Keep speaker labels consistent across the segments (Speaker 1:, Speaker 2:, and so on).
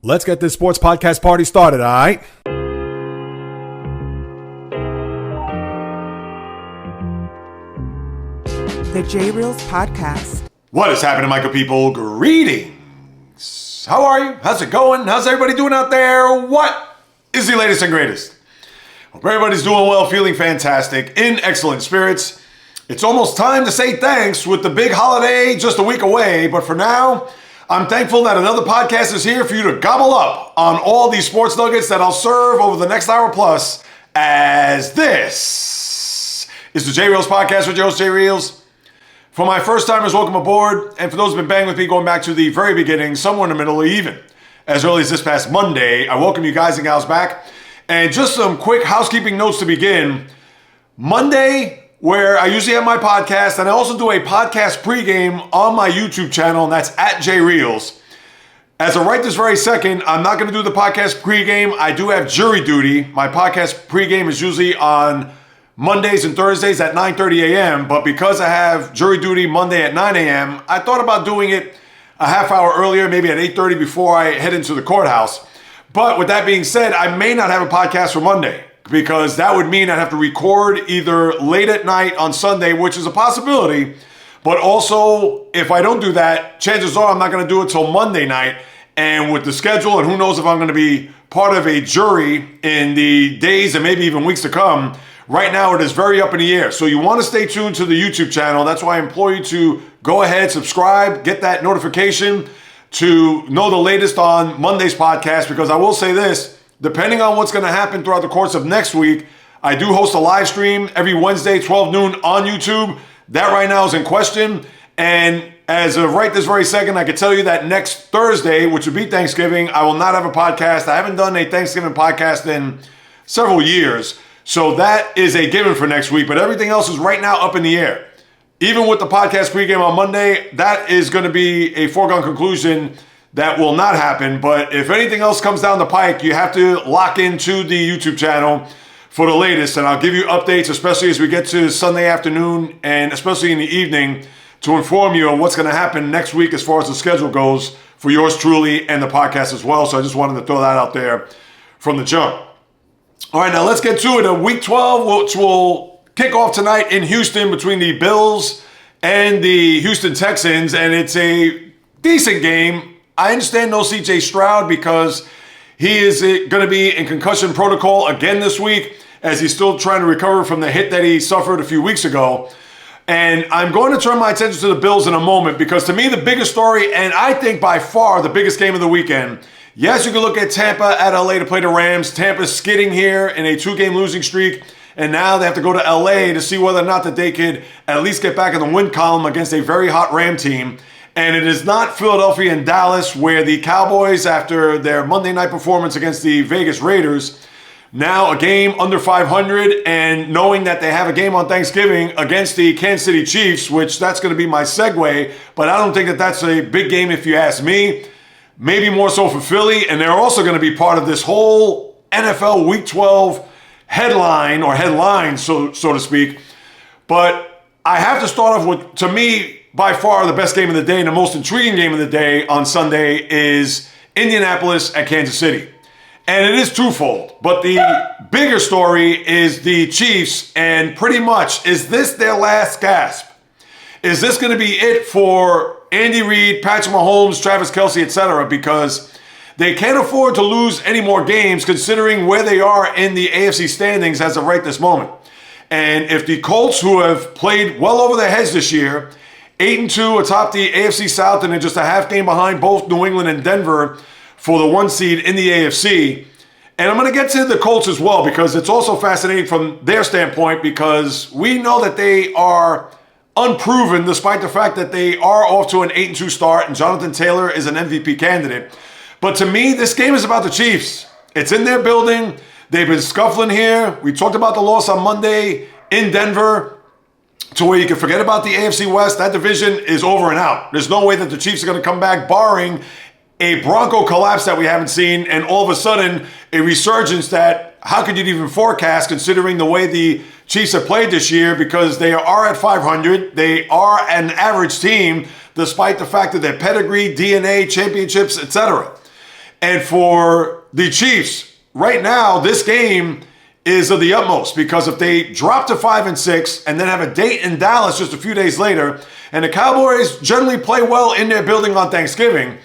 Speaker 1: Let's get this sports podcast party started, all right?
Speaker 2: The JAYREELZ podcast.
Speaker 3: What is happening, Michael people? Greetings. How are you? How's it going? How's everybody doing out there? What is the latest and greatest? Hope everybody's doing well, feeling fantastic, in excellent spirits. It's almost time to say thanks with the big holiday just a week away, but for now, I'm thankful that another podcast is here for you to gobble up on all these sports nuggets that I'll serve over the next hour plus, as this is the JAYREELZ podcast with your host, JAYREELZ. For my first timers, welcome aboard. And for those who've been banging with me going back to the very beginning, somewhere in the middle, even as early as this past Monday, I welcome you guys and gals back. And just some quick housekeeping notes to begin. Monday, where I usually have my podcast, and I also do a podcast pregame on my YouTube channel, and that's at JAYREELZ. As of right this very second, I'm not going to do the podcast pregame. I do have jury duty. My podcast pregame is usually on Mondays and Thursdays at 9:30 a.m., but because I have jury duty Monday at 9 a.m., I thought about doing it a half hour earlier, maybe at 8:30 before I head into the courthouse. But with that being said, I may not have a podcast for Monday, because that would mean I'd have to record either late at night on Sunday, which is a possibility, but also if I don't do that, chances are I'm not going to do it till Monday night. And with the schedule, and who knows if I'm going to be part of a jury in the days and maybe even weeks to come, right now it is very up in the air. So you want to stay tuned to the YouTube channel. That's why I implore you to go ahead, subscribe, get that notification to know the latest on Monday's podcast, because I will say this, depending on what's going to happen throughout the course of next week, I do host a live stream every Wednesday, 12 noon on YouTube. That right now is in question. And as of right this very second, I can tell you that next Thursday, which would be Thanksgiving, I will not have a podcast. I haven't done a Thanksgiving podcast in several years. So that is a given for next week. But everything else is right now up in the air. Even with the podcast pregame on Monday, that is going to be a foregone conclusion. That will not happen, but if anything else comes down the pike, you have to lock into the YouTube channel for the latest, and I'll give you updates, especially as we get to Sunday afternoon and especially in the evening, to inform you on what's going to happen next week as far as the schedule goes for yours truly and the podcast as well. So I just wanted to throw that out there from the jump. All right, now let's get to it. Week 12, which will kick off tonight in Houston between the Bills and the Houston Texans, and it's a decent game. I understand no C.J. Stroud because he is going to be in concussion protocol again this week as he's still trying to recover from the hit that he suffered a few weeks ago. And I'm going to turn my attention to the Bills in a moment, because to me the biggest story, and I think by far the biggest game of the weekend, yes, you can look at Tampa at LA to play the Rams. Tampa's skidding here in a 2-game losing streak, and now they have to go to LA to see whether or not that they could at least get back in the win column against a very hot Ram team. And it is not Philadelphia and Dallas, where the Cowboys, after their Monday night performance against the Vegas Raiders, now a game under 500, and knowing that they have a game on Thanksgiving against the Kansas City Chiefs, which that's going to be my segue, but I don't think that that's a big game if you ask me. Maybe more so for Philly, and they're also going to be part of this whole NFL Week 12 headline, or headlines, so to speak. But I have to start off with, to me, by far the best game of the day and the most intriguing game of the day on Sunday is Indianapolis at Kansas City. And it is twofold, but the bigger story is the Chiefs, and pretty much, is this their last gasp? Is this going to be it for Andy Reid, Patrick Mahomes, Travis Kelce, etc.? Because they can't afford to lose any more games considering where they are in the AFC standings as of right this moment. And if the Colts, who have played well over their heads this year, 8-2 atop the AFC South, and they're just a half game behind both New England and Denver for the 1 seed in the AFC. And I'm going to get to the Colts as well, because it's also fascinating from their standpoint, because we know that they are unproven despite the fact that they are off to an 8-2 start, and Jonathan Taylor is an MVP candidate. But to me, this game is about the Chiefs. It's in their building. They've been scuffling here. We talked about the loss on Monday in Denver, to where you can forget about the AFC West. That division is over and out. There's no way that the Chiefs are going to come back, barring a Bronco collapse that we haven't seen, and all of a sudden a resurgence that, how could you even forecast, considering the way the Chiefs have played this year, because they are at 500. They are an average team, despite the fact that their pedigree, DNA, championships, etc. And for the Chiefs, right now, this game is of the utmost because if they drop to 5-6 and then have a date in Dallas just a few days later, and the Cowboys generally play well in their building on Thanksgiving,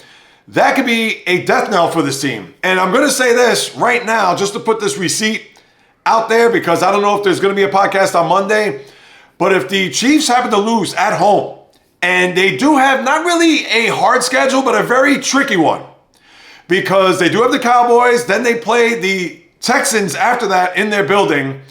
Speaker 3: that could be a death knell for this team. And I'm going to say this right now, just to put this receipt out there, because I don't know if there's going to be a podcast on Monday, but if the Chiefs happen to lose at home, and they do have not really a hard schedule, but a very tricky one, because they do have the Cowboys, then they play the Texans after that in their building.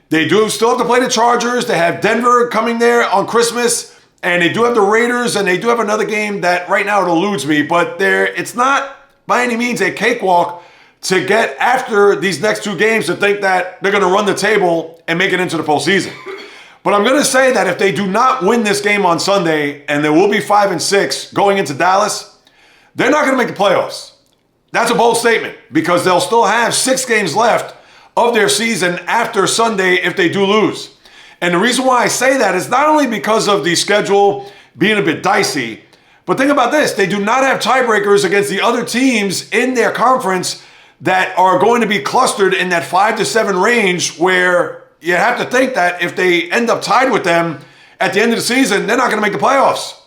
Speaker 3: They do still have to play the Chargers. They have Denver coming there on Christmas, and they do have the Raiders, and they do have another game that right now it eludes me, but it's not by any means a cakewalk to get after these next two games to think that they're going to run the table and make it into the postseason. But I'm going to say that if they do not win this game on Sunday, and there will be 5-6 going into Dallas, they're not going to make the playoffs. That's a bold statement because they'll still have 6 games left of their season after Sunday if they do lose. And the reason why I say that is not only because of the schedule being a bit dicey, but think about this. They do not have tiebreakers against the other teams in their conference that are going to be clustered in that 5-7 range where you have to think that if they end up tied with them at the end of the season, they're not going to make the playoffs.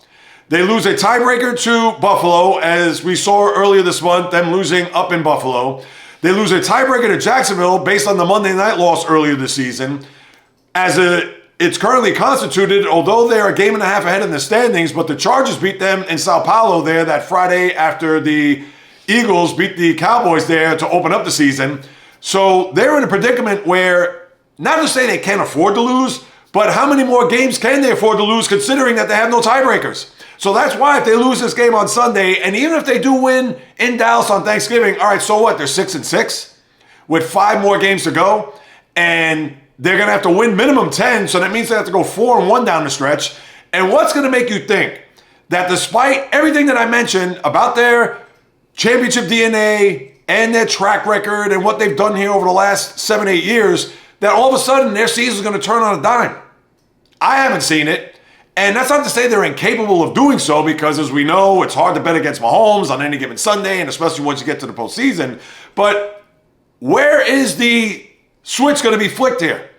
Speaker 3: They lose a tiebreaker to Buffalo, as we saw earlier this month, them losing up in Buffalo. They lose a tiebreaker to Jacksonville based on the Monday night loss earlier this season. It's currently constituted, although they're a game and a half ahead in the standings, but the Chargers beat them in Sao Paulo there that Friday after the Eagles beat the Cowboys there to open up the season. So they're in a predicament where, not to say they can't afford to lose, but how many more games can they afford to lose considering that they have no tiebreakers? So that's why if they lose this game on Sunday, and even if they do win in Dallas on Thanksgiving, all right, so what? They're 6-6 with 5 more games to go, and they're going to have to win minimum 10, so that means they have to go 4-1 down the stretch. And what's going to make you think that despite everything that I mentioned about their championship DNA and their track record and what they've done here over the last 7-8 years, that all of a sudden their season is going to turn on a dime? I haven't seen it. And that's not to say they're incapable of doing so, because as we know, it's hard to bet against Mahomes on any given Sunday, and especially once you get to the postseason. But where is the switch going to be flicked here?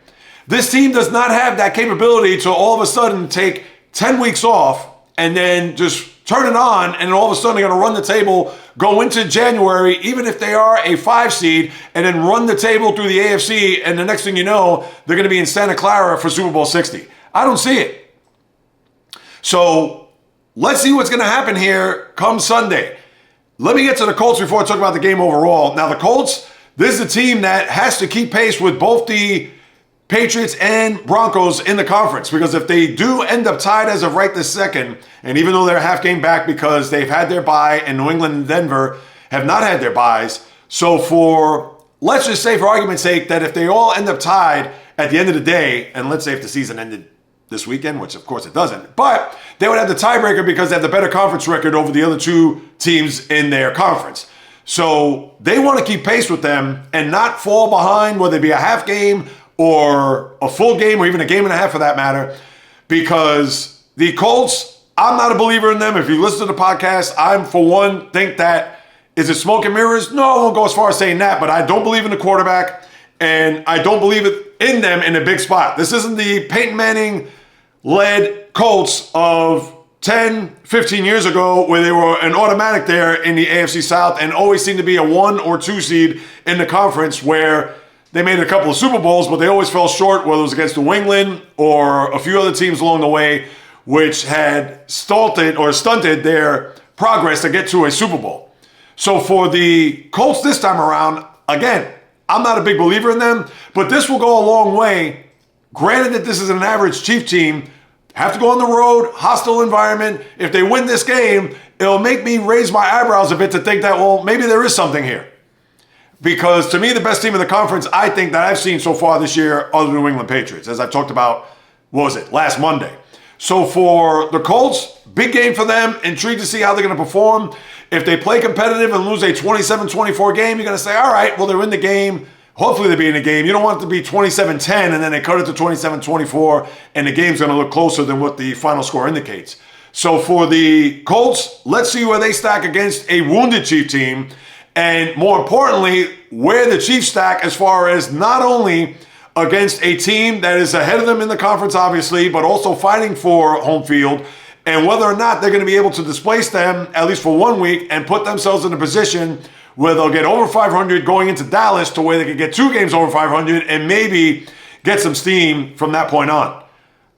Speaker 3: This team does not have that capability to all of a sudden take 10 weeks off and then just turn it on, and then all of a sudden they're going to run the table, go into January, even if they are a 5 seed, and then run the table through the AFC, and the next thing you know, they're going to be in Santa Clara for Super Bowl 60. I don't see it. So let's see what's going to happen here come Sunday. Let me get to the Colts before I talk about the game overall. Now, the Colts, this is a team that has to keep pace with both the Patriots and Broncos in the conference, because if they do end up tied as of right this second, and even though they're a half game back because they've had their bye and New England and Denver have not had their byes, so let's just say for argument's sake that if they all end up tied at the end of the day, and let's say if the season ended this weekend, which of course it doesn't, but they would have the tiebreaker because they have the better conference record over the other 2 teams in their conference. So they want to keep pace with them and not fall behind, whether it be a half game or a full game or even a game and a half for that matter, because the Colts, I'm not a believer in them. If you listen to the podcast, I'm for one think that, is it smoke and mirrors? No, I won't go as far as saying that, but I don't believe in the quarterback, and I don't believe in them in a big spot. This isn't the Peyton Manning-led Colts of 10, 15 years ago where they were an automatic there in the AFC South and always seemed to be a 1 or 2 seed in the conference, where they made a couple of Super Bowls, but they always fell short, whether it was against New England or a few other teams along the way, which had stunted their progress to get to a Super Bowl. So for the Colts this time around, again, I'm not a big believer in them, but this will go a long way. Granted that this is an average Chief team, have to go on the road, hostile environment. If they win this game, it'll make me raise my eyebrows a bit to think that, well, maybe there is something here. Because to me, the best team in the conference, I think, that I've seen so far this year are the New England Patriots, as I've talked about, last Monday. So for the Colts, big game for them. Intrigued to see how they're going to perform. If they play competitive and lose a 27-24 game, you're going to say, all right, well, they're in the game. Hopefully they'll be in the game. You don't want it to be 27-10 and then they cut it to 27-24 and the game's going to look closer than what the final score indicates. So for the Colts, let's see where they stack against a wounded Chief team. And more importantly, where the Chiefs stack as far as not only against a team that is ahead of them in the conference, obviously, but also fighting for home field, and whether or not they're going to be able to displace them, at least for 1 week, and put themselves in a position where they'll get over 500 going into Dallas to where they could get 2 games over 500 and maybe get some steam from that point on.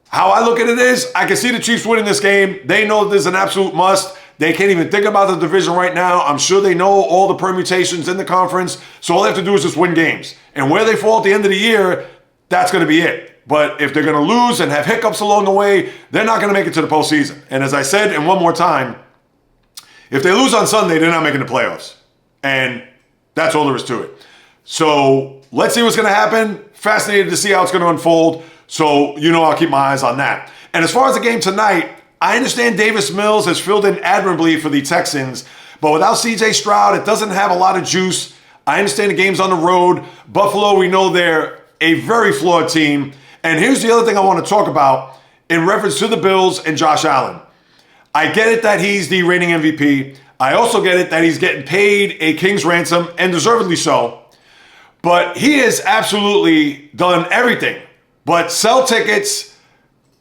Speaker 3: How I look at it is, I can see the Chiefs winning this game. They know this is an absolute must. They can't even think about the division right now. I'm sure they know all the permutations in the conference, so all they have to do is just win games. And where they fall at the end of the year, that's going to be it. But if they're going to lose and have hiccups along the way, they're not going to make it to the postseason. And as I said, and one more time, if they lose on Sunday, they're not making the playoffs. And that's all there is to it. So let's see what's going to happen. Fascinated to see how it's going to unfold. So, I'll keep my eyes on that. And as far as the game tonight, I understand Davis Mills has filled in admirably for the Texans, but without CJ Stroud, it doesn't have a lot of juice. I understand the game's on the road. Buffalo, we know they're a very flawed team. And here's the other thing I want to talk about in reference to the Bills and Josh Allen. I get it that he's the reigning MVP. I also get it that he's getting paid a king's ransom, and deservedly so. But he has absolutely done everything but sell tickets,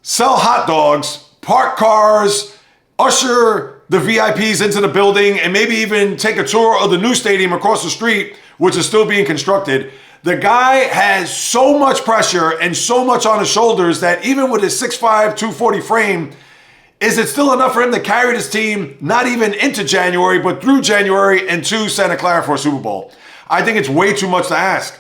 Speaker 3: sell hot dogs, park cars, usher the VIPs into the building, and maybe even take a tour of the new stadium across the street, which is still being constructed. The guy has so much pressure and so much on his shoulders that even with his 6'5", 240 frame, is it still enough for him to carry this team not even into January, but through January and to Santa Clara for a Super Bowl? I think it's way too much to ask.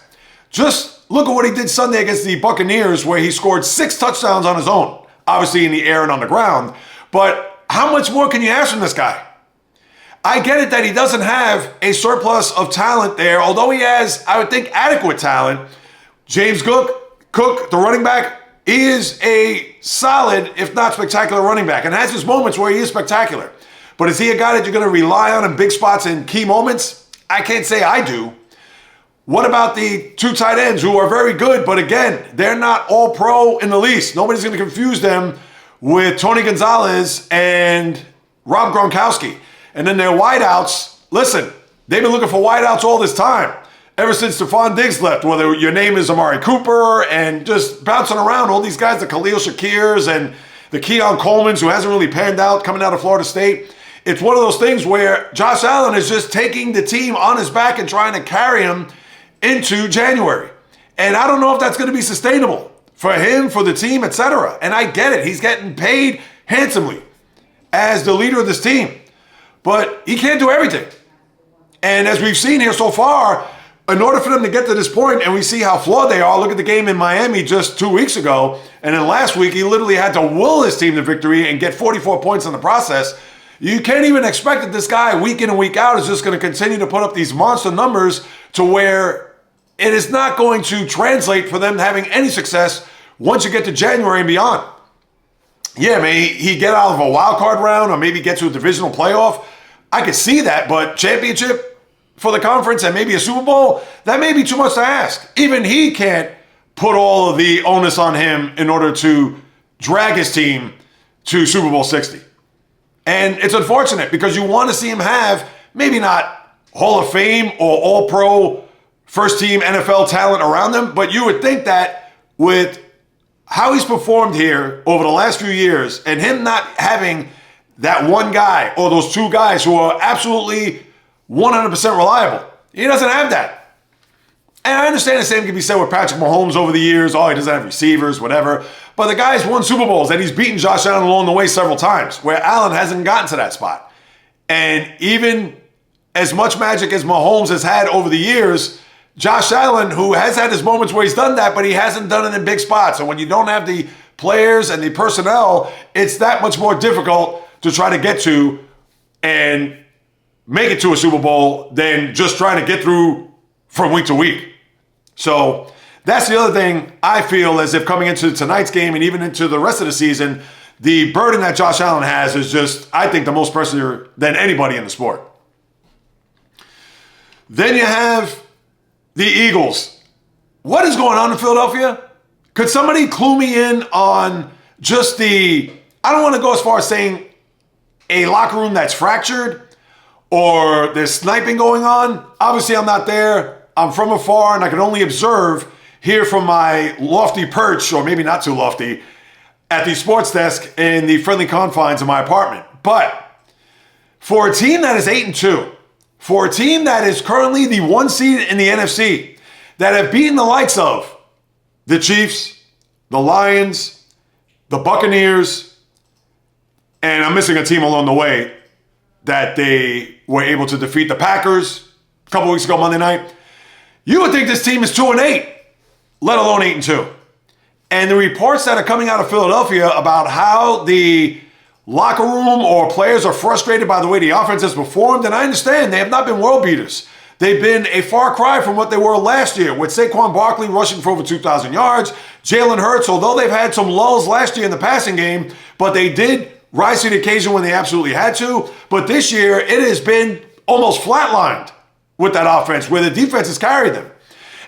Speaker 3: Just look at what he did Sunday against the Buccaneers, where he scored 6 touchdowns on his own, obviously in the air and on the ground. But how much more can you ask from this guy? I get it that he doesn't have a surplus of talent there, although he has, I would think, adequate talent. James Cook, the running back, he is a solid, if not spectacular, running back and has his moments where he is spectacular. But is he a guy that you're going to rely on in big spots in key moments? I can't say I do. What about the 2 tight ends who are very good, but again, they're not all pro in the least. Nobody's going to confuse them with Tony Gonzalez and Rob Gronkowski. And then their wideouts, listen, they've been looking for wideouts all this time. Ever since Stephon Diggs left, whether your name is Amari Cooper and just bouncing around, all these guys, the Khalil Shakirs and the Keon Coleman's, who hasn't really panned out coming out of Florida State. It's one of those things where Josh Allen is just taking the team on his back and trying to carry him into January. And I don't know if that's going to be sustainable for him, for the team, etc. And I get it. He's getting paid handsomely as the leader of this team. But he can't do everything. And as we've seen here so far, in order for them to get to this point, and we see how flawed they are, look at the game in Miami just 2 weeks ago, and then last week he literally had to will his team to victory and get 44 points in the process. You can't even expect that this guy week in and week out is just going to continue to put up these monster numbers to where it is not going to translate for them having any success once you get to January and beyond. Yeah, maybe he get out of a wild card round or maybe get to a divisional playoff. I could see that, but championship for the conference and maybe a Super Bowl, that may be too much to ask. Even he can't put all of the onus on him in order to drag his team to Super Bowl 60. And it's unfortunate because you want to see him have maybe not Hall of Fame or All-Pro first team NFL talent around him, but you would think that with how he's performed here over the last few years and him not having that one guy or those 2 guys who are absolutely 100% reliable, he doesn't have that. And I understand the same can be said with Patrick Mahomes over the years. Oh, he doesn't have receivers, whatever. But the guy's won Super Bowls and he's beaten Josh Allen along the way several times, where Allen hasn't gotten to that spot. And even as much magic as Mahomes has had over the years, Josh Allen, who has had his moments where he's done that, but he hasn't done it in big spots. And when you don't have the players and the personnel, it's that much more difficult to try to get to and make it to a Super Bowl than just trying to get through from week to week. So that's the other thing I feel as if coming into tonight's game and even into the rest of the season, the burden that Josh Allen has is just, I think, the most pressure than anybody in the sport. Then you have the Eagles. What is going on in Philadelphia? Could somebody clue me in on just I don't want to go as far as saying a locker room that's fractured, or there's sniping going on. Obviously, I'm not there. I'm from afar, and I can only observe here from my lofty perch, or maybe not too lofty, at the sports desk in the friendly confines of my apartment. But for a team that is 8-2, for a team that is currently the 1 seed in the NFC, that have beaten the likes of the Chiefs, the Lions, the Buccaneers, and I'm missing a team along the way that they were able to defeat the Packers a couple weeks ago Monday night. You would think this team is 2-8, let alone 8-2. And the reports that are coming out of Philadelphia about how the locker room or players are frustrated by the way the offense has performed, and I understand they have not been world beaters. They've been a far cry from what they were last year, with Saquon Barkley rushing for over 2,000 yards. Jalen Hurts, although they've had some lulls last year in the passing game, but they did rise to the occasion when they absolutely had to. But this year, it has been almost flatlined with that offense, where the defense has carried them.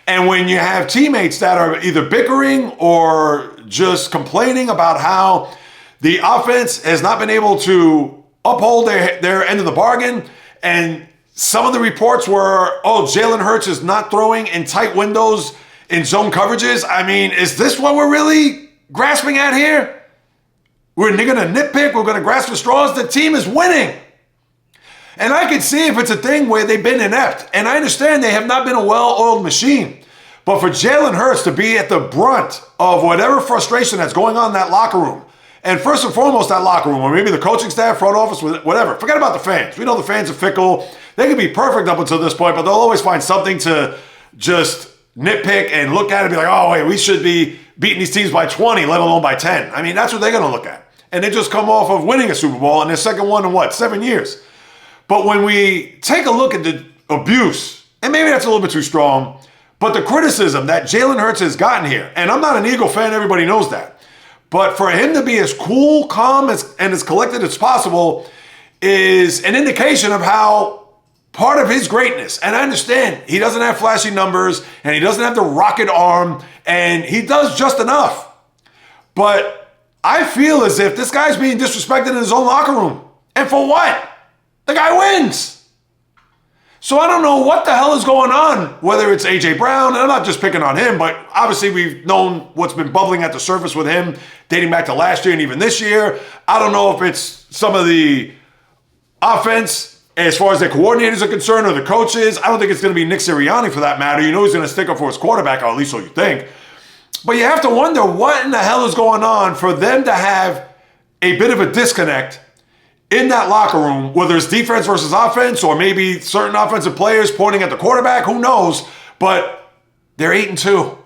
Speaker 3: And when you have teammates that are either bickering or just complaining about how the offense has not been able to uphold their end of the bargain, and some of the reports were, oh, Jalen Hurts is not throwing in tight windows in zone coverages. I mean, is this what we're really grasping at here? We're going to nitpick. We're going to grasp for straws. The team is winning. And I can see if it's a thing where they've been inept. And I understand they have not been a well-oiled machine. But for Jalen Hurts to be at the brunt of whatever frustration that's going on in that locker room, and first and foremost, that locker room, or maybe the coaching staff, front office, whatever. Forget about the fans. We know the fans are fickle. They can be perfect up until this point, but they'll always find something to just nitpick and look at it and be like, oh, wait, we should be beating these teams by 20, let alone by 10. I mean, that's what they're going to look at. And they just come off of winning a Super Bowl and their second one in 7 years. But when we take a look at the abuse, and maybe that's a little bit too strong, but the criticism that Jalen Hurts has gotten here, and I'm not an Eagle fan, everybody knows that. But for him to be as cool, calm, and as collected as possible is an indication of how part of his greatness. And I understand he doesn't have flashy numbers, and he doesn't have the rocket arm, and he does just enough. But I feel as if this guy's being disrespected in his own locker room. And for what? The guy wins. So I don't know what the hell is going on, whether it's A.J. Brown, and I'm not just picking on him, but obviously we've known what's been bubbling at the surface with him dating back to last year and even this year. I don't know if it's some of the offense as far as their coordinators are concerned or the coaches. I don't think it's going to be Nick Sirianni for that matter. You know he's going to stick up for his quarterback, or at least so you think. But you have to wonder what in the hell is going on for them to have a bit of a disconnect in that locker room, whether it's defense versus offense, or maybe certain offensive players pointing at the quarterback, who knows? But they're 8-2.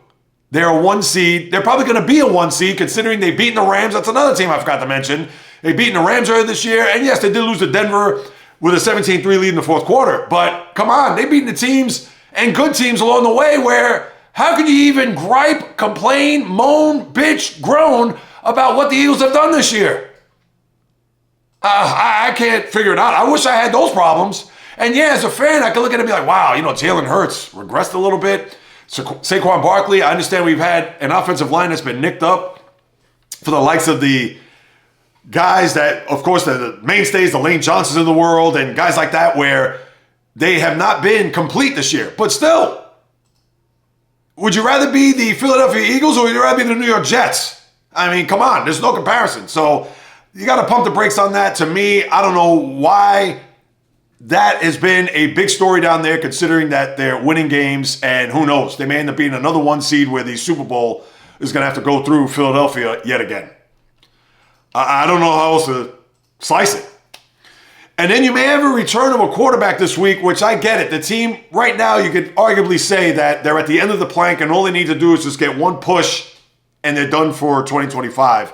Speaker 3: They're a 1 seed. They're probably going to be a 1 seed considering they've beaten the Rams. That's another team I forgot to mention. They've beaten the Rams earlier this year. And yes, they did lose to Denver with a 17-3 lead in the fourth quarter. But come on, they've beaten the teams and good teams along the way, where how can you even gripe, complain, moan, bitch, groan about what the Eagles have done this year? I can't figure it out. I wish I had those problems. And yeah, as a fan, I can look at it and be like, wow, Jalen Hurts regressed a little bit. Saquon Barkley, I understand we've had an offensive line that's been nicked up for the likes of the guys that, of course, the mainstays, the Lane Johnsons of the world, and guys like that, where they have not been complete this year. But still, would you rather be the Philadelphia Eagles or would you rather be the New York Jets? I mean, come on, there's no comparison. So you got to pump the brakes on that. To me, I don't know why that has been a big story down there, considering that they're winning games, and who knows, they may end up being another 1 seed where the Super Bowl is going to have to go through Philadelphia yet again. I don't know how else to slice it. And then you may have a return of a quarterback this week, which I get it. The team right now, you could arguably say that they're at the end of the plank, and all they need to do is just get one push, and they're done for 2025.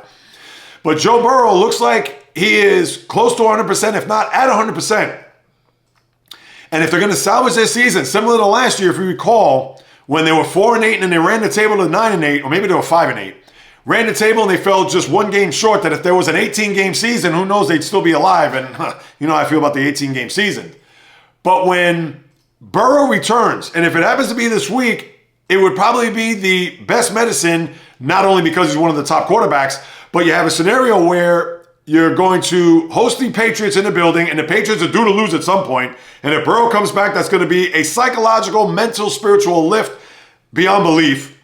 Speaker 3: But Joe Burrow looks like he is close to 100%, if not at 100%. And if they're going to salvage their season, similar to last year, if you recall, when they were 4-8 and they ran the table to 9-8, or maybe they were 5-8, ran the table and they fell just 1 game short, that if there was an 18-game season, who knows, they'd still be alive. And you know how I feel about the 18-game season. But when Burrow returns, and if it happens to be this week, it would probably be the best medicine, not only because he's one of the top quarterbacks, but you have a scenario where you're going to host the Patriots in the building, and the Patriots are due to lose at some point. And if Burrow comes back, that's going to be a psychological, mental, spiritual lift beyond belief.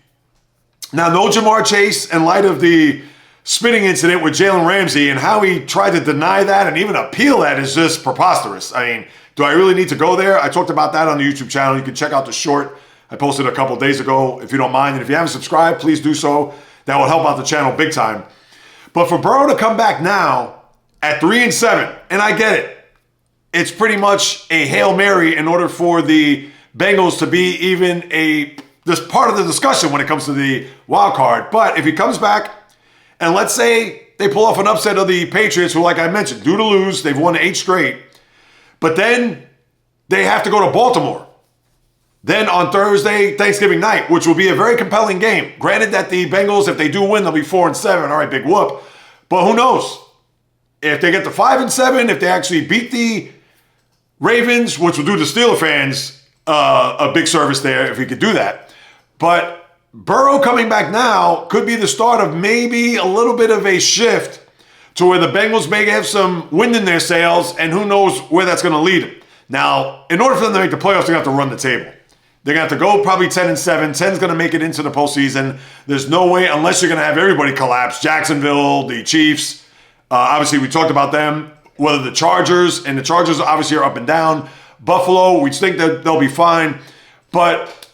Speaker 3: Now, no Jamar Chase in light of the spitting incident with Jalen Ramsey, and how he tried to deny that and even appeal that is just preposterous. I mean, do I really need to go there? I talked about that on the YouTube channel. You can check out the short I posted a couple days ago if you don't mind. And if you haven't subscribed, please do so. That will help out the channel big time. But for Burrow to come back now at 3-7, and I get it, it's pretty much a Hail Mary in order for the Bengals to be even this part of the discussion when it comes to the wild card. But if he comes back, and let's say they pull off an upset of the Patriots, who, like I mentioned, due to lose, they've won 8 straight. But then they have to go to Baltimore. Then on Thursday, Thanksgiving night, which will be a very compelling game. Granted that the Bengals, if they do win, they'll be 4-7. All right, big whoop. But who knows? If they get to 5-7, if they actually beat the Ravens, which will do the Steelers fans a big service there if we could do that. But Burrow coming back now could be the start of maybe a little bit of a shift to where the Bengals may have some wind in their sails, and who knows where that's going to lead them. Now, in order for them to make the playoffs, they're going to have to run the table. They're going to have to go probably 10-7. 10's going to make it into the postseason. There's no way, unless you're going to have everybody collapse. Jacksonville, the Chiefs, obviously we talked about them, whether the Chargers, and the Chargers obviously are up and down. Buffalo, we think that they'll be fine. But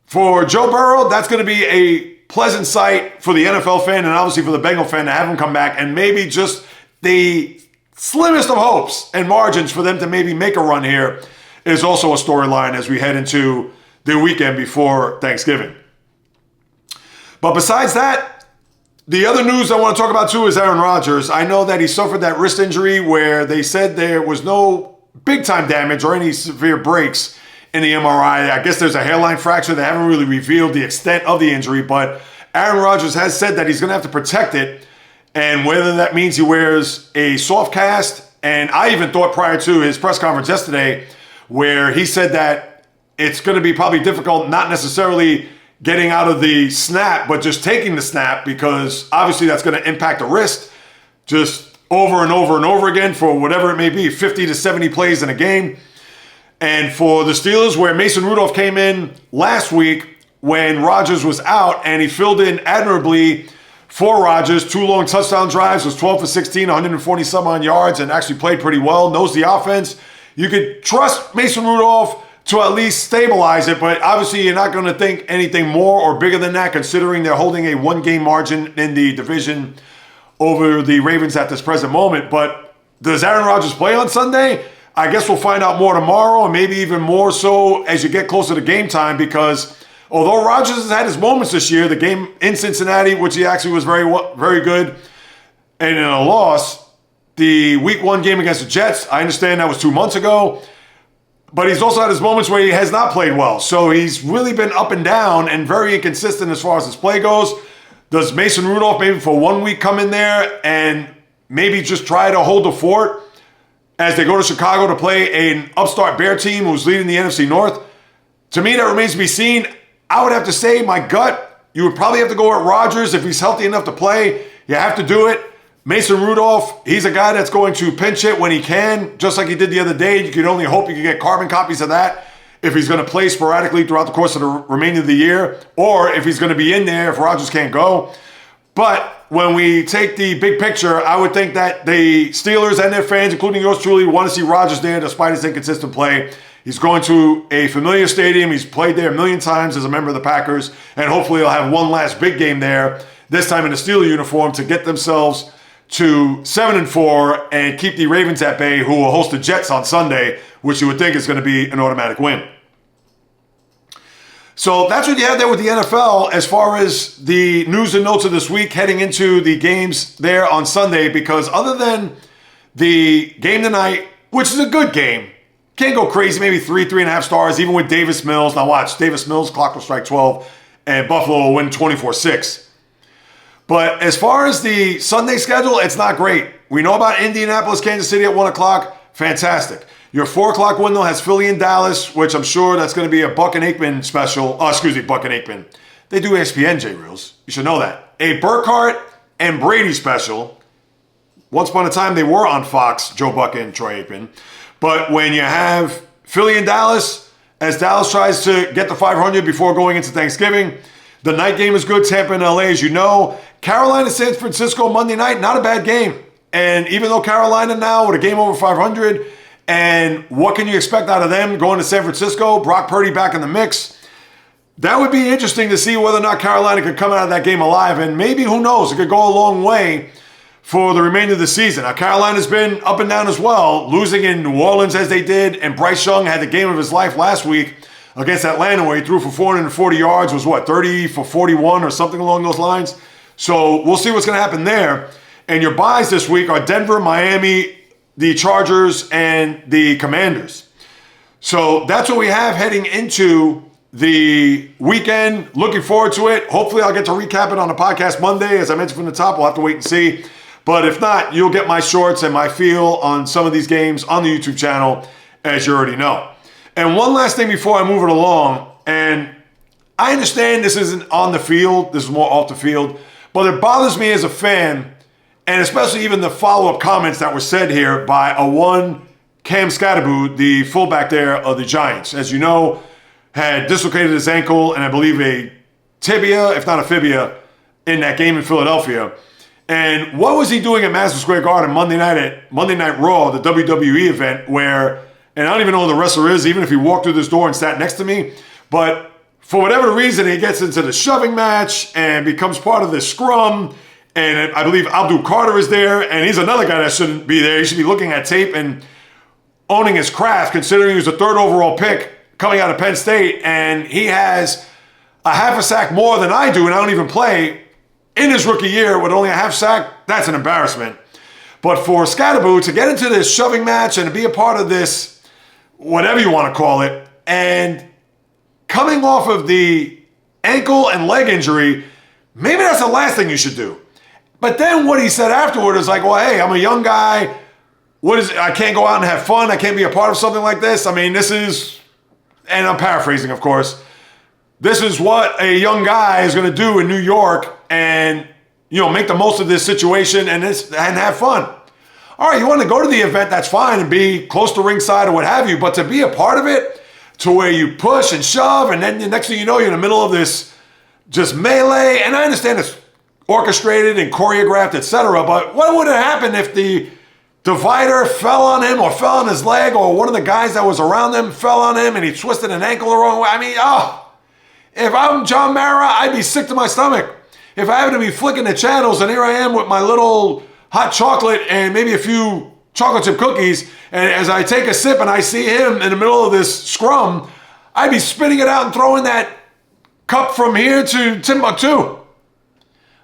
Speaker 3: for Joe Burrow, that's going to be a pleasant sight for the NFL fan and obviously for the Bengal fan to have him come back, and maybe just the slimmest of hopes and margins for them to maybe make a run here is also a storyline as we head into the weekend before Thanksgiving. But besides that, the other news I want to talk about too is Aaron Rodgers. I know that he suffered that wrist injury where they said there was no big time damage or any severe breaks in the MRI. I guess there's a hairline fracture. They haven't really revealed the extent of the injury, but Aaron Rodgers has said that he's going to have to protect it, and whether that means he wears a soft cast. And I even thought prior to his press conference yesterday where he said that it's going to be probably difficult, not necessarily getting out of the snap, but just taking the snap, because obviously that's going to impact the wrist just over and over and over again for whatever it may be, 50 to 70 plays in a game. And for the Steelers, where Mason Rudolph came in last week when Rodgers was out, and he filled in admirably for Rodgers, 2 long touchdown drives, was 12 for 16, 140 some odd yards, and actually played pretty well, knows the offense. You could trust Mason Rudolph to at least stabilize it, but obviously you're not going to think anything more or bigger than that, considering they're holding a 1-game margin in the division over the Ravens at this present moment. But does Aaron Rodgers play on Sunday? I guess we'll find out more tomorrow, and maybe even more so as you get closer to game time, because although Rodgers has had his moments this year, the game in Cincinnati, which he actually was very good, and in a loss, the Week 1 game against the Jets, I understand that was 2 months ago, but he's also had his moments where he has not played well. So he's really been up and down and very inconsistent as far as his play goes. Does Mason Rudolph maybe for 1 week come in there and maybe just try to hold the fort as they go to Chicago to play an upstart Bear team who's leading the NFC North? To me, that remains to be seen. I would have to say, my gut, you would probably have to go at Rodgers. If he's healthy enough to play, you have to do it. Mason Rudolph, he's a guy that's going to pinch it when he can, just like he did the other day. You could only hope you can get carbon copies of that if he's going to play sporadically throughout the course of the remainder of the year, or if he's going to be in there if Rodgers can't go. But when we take the big picture, I would think that the Steelers and their fans, including yours truly, want to see Rodgers there despite his inconsistent play. He's going to a familiar stadium. He's played there a million times as a member of the Packers, and hopefully he'll have one last big game there, this time in a Steeler uniform, to get themselves to 7-4 and keep the Ravens at bay, who will host the Jets on Sunday, which you would think is going to be an automatic win. So that's what you have there with the NFL as far as the news and notes of this week heading into the games there on Sunday, because other than the game tonight, which is a good game, can't go crazy, maybe 3.5 stars, even with Davis Mills. Now watch, Davis Mills, clock will strike 12, and Buffalo will win 24-6. But as far as the Sunday schedule, it's not great. We know about Indianapolis, Kansas City at 1 o'clock. Fantastic. Your 4 o'clock window has Philly and Dallas, which I'm sure that's going to be a Buck and Aikman special. Oh, excuse me, Buck and Aikman. They do ESPN, JAYREELZ. You should know that. A Burkhardt and Brady special. Once upon a time, they were on Fox, Joe Buck and Troy Aikman. But when you have Philly and Dallas, as Dallas tries to get to 500 before going into Thanksgiving, the night game is good. Tampa and LA, as you know. Carolina, San Francisco, Monday night, not a bad game. And even though Carolina now with a game over 500, and what can you expect out of them going to San Francisco? Brock Purdy back in the mix. That would be interesting to see whether or not Carolina could come out of that game alive. And maybe, who knows, it could go a long way for the remainder of the season. Now, Carolina's been up and down as well, losing in New Orleans as they did. And Bryce Young had the game of his life last week against Atlanta, where he threw for 440 yards, was 30 for 41 or something along those lines. So we'll see what's going to happen there. And your buys this week are Denver, Miami, the Chargers, and the Commanders. So that's what we have heading into the weekend. Looking forward to it. Hopefully I'll get to recap it on the podcast Monday. As I mentioned from the top, we'll have to wait and see. But if not, you'll get my shorts and my feel on some of these games on the YouTube channel, as you already know. And one last thing before I move it along, and I understand this isn't on the field, this is more off the field, but it bothers me as a fan, and especially even the follow-up comments that were said here by Cam Scatterboot, the fullback there of the Giants. As you know, had dislocated his ankle and I believe a tibia, if not a fibia, in that game in Philadelphia. And what was he doing at Madison Square Garden Monday Night Raw, the WWE event, where, and I don't even know who the wrestler is, even if he walked through this door and sat next to me, but for whatever reason, he gets into the shoving match and becomes part of this scrum. And I believe Abdul Carter is there, and he's another guy that shouldn't be there. He should be looking at tape and owning his craft, considering he was the 3rd overall pick coming out of Penn State, and he has a half a sack more than I do, and I don't even play in his rookie year with only a half sack. That's an embarrassment. But for Scatterboot to get into this shoving match and to be a part of this, whatever you want to call it, and coming off of the ankle and leg injury, maybe that's the last thing you should do. But then what he said afterward is like, well, hey, I'm a young guy. I can't go out and have fun. I can't be a part of something like this. I mean, this is, and I'm paraphrasing, of course, this is what a young guy is going to do in New York and, make the most of this situation and have fun. All right, you want to go to the event, that's fine, and be close to ringside or what have you, but to be a part of it, to where you push and shove, and then the next thing you know, you're in the middle of this just melee, and I understand it's orchestrated and choreographed, etc., but what would have happened if the divider fell on him or fell on his leg, or one of the guys that was around him fell on him and he twisted an ankle the wrong way? I mean, if I'm John Mara, I'd be sick to my stomach. If I happen to be flicking the channels and here I am with my little hot chocolate and maybe a few chocolate chip cookies, and as I take a sip and I see him in the middle of this scrum, I'd be spitting it out and throwing that cup from here to Timbuktu.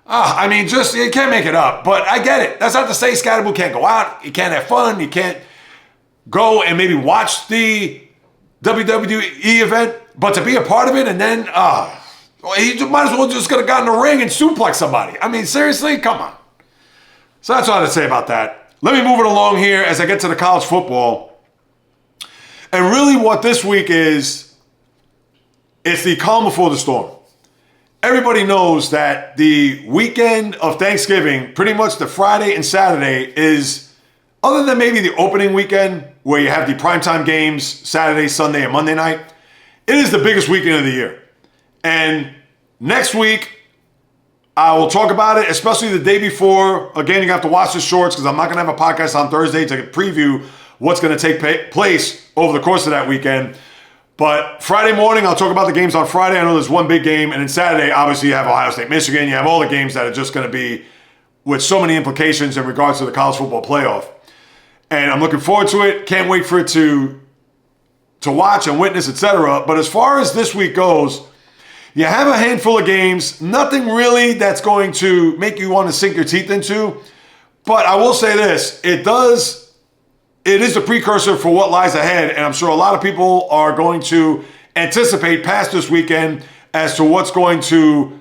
Speaker 3: I mean, just, you can't make it up, but I get it. That's not to say Scatterboot can't go out, he can't have fun, he can't go and maybe watch the WWE event, but to be a part of it and then, he might as well just could have gotten in the ring and suplex somebody. I mean, seriously, come on. So that's all I have to say about that. Let me move it along here as I get to the college football. And really what this week is, it's the calm before the storm. Everybody knows that the weekend of Thanksgiving, pretty much the Friday and Saturday, is, other than maybe the opening weekend where you have the primetime games, Saturday, Sunday, and Monday night, it is the biggest weekend of the year. And next week, I will talk about it, especially the day before. Again, you have to watch the shorts because I'm not going to have a podcast on Thursday to preview what's going to take place over the course of that weekend. But Friday morning, I'll talk about the games on Friday. I know there's one big game. And then Saturday, obviously, you have Ohio State, Michigan. You have all the games that are just going to be with so many implications in regards to the college football playoff. And I'm looking forward to it. Can't wait for it to watch and witness, etc. But as far as this week goes, you have a handful of games. Nothing really that's going to make you want to sink your teeth into. But I will say this. It is a precursor for what lies ahead. And I'm sure a lot of people are going to anticipate past this weekend as to what's going to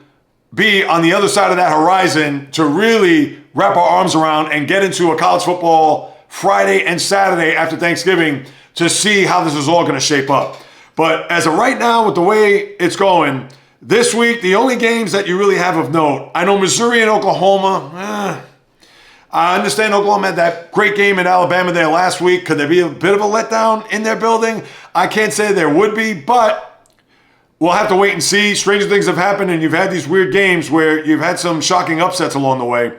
Speaker 3: be on the other side of that horizon to really wrap our arms around and get into a college football Friday and Saturday after Thanksgiving to see how this is all going to shape up. But as of right now, with the way it's going, this week, the only games that you really have of note, I know Missouri and Oklahoma, I understand Oklahoma had that great game in Alabama there last week. Could there be a bit of a letdown in their building? I can't say there would be, but we'll have to wait and see. Stranger things have happened, and you've had these weird games where you've had some shocking upsets along the way.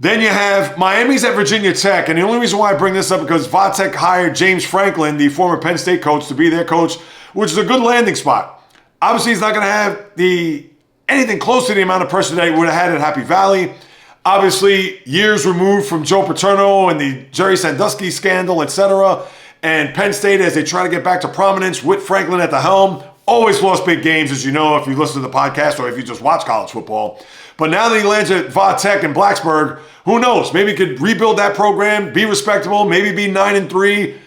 Speaker 3: Then you have Miami's at Virginia Tech, and the only reason why I bring this up is because Vatech hired James Franklin, the former Penn State coach, to be their coach, which is a good landing spot. Obviously, he's not going to have anything close to the amount of pressure that he would have had at Happy Valley. Obviously, years removed from Joe Paterno and the Jerry Sandusky scandal, etc. And Penn State, as they try to get back to prominence with Franklin at the helm, always lost big games, as you know, if you listen to the podcast or if you just watch college football. But now that he lands at Vatech in Blacksburg, who knows? Maybe he could rebuild that program, be respectable, maybe be 9-3,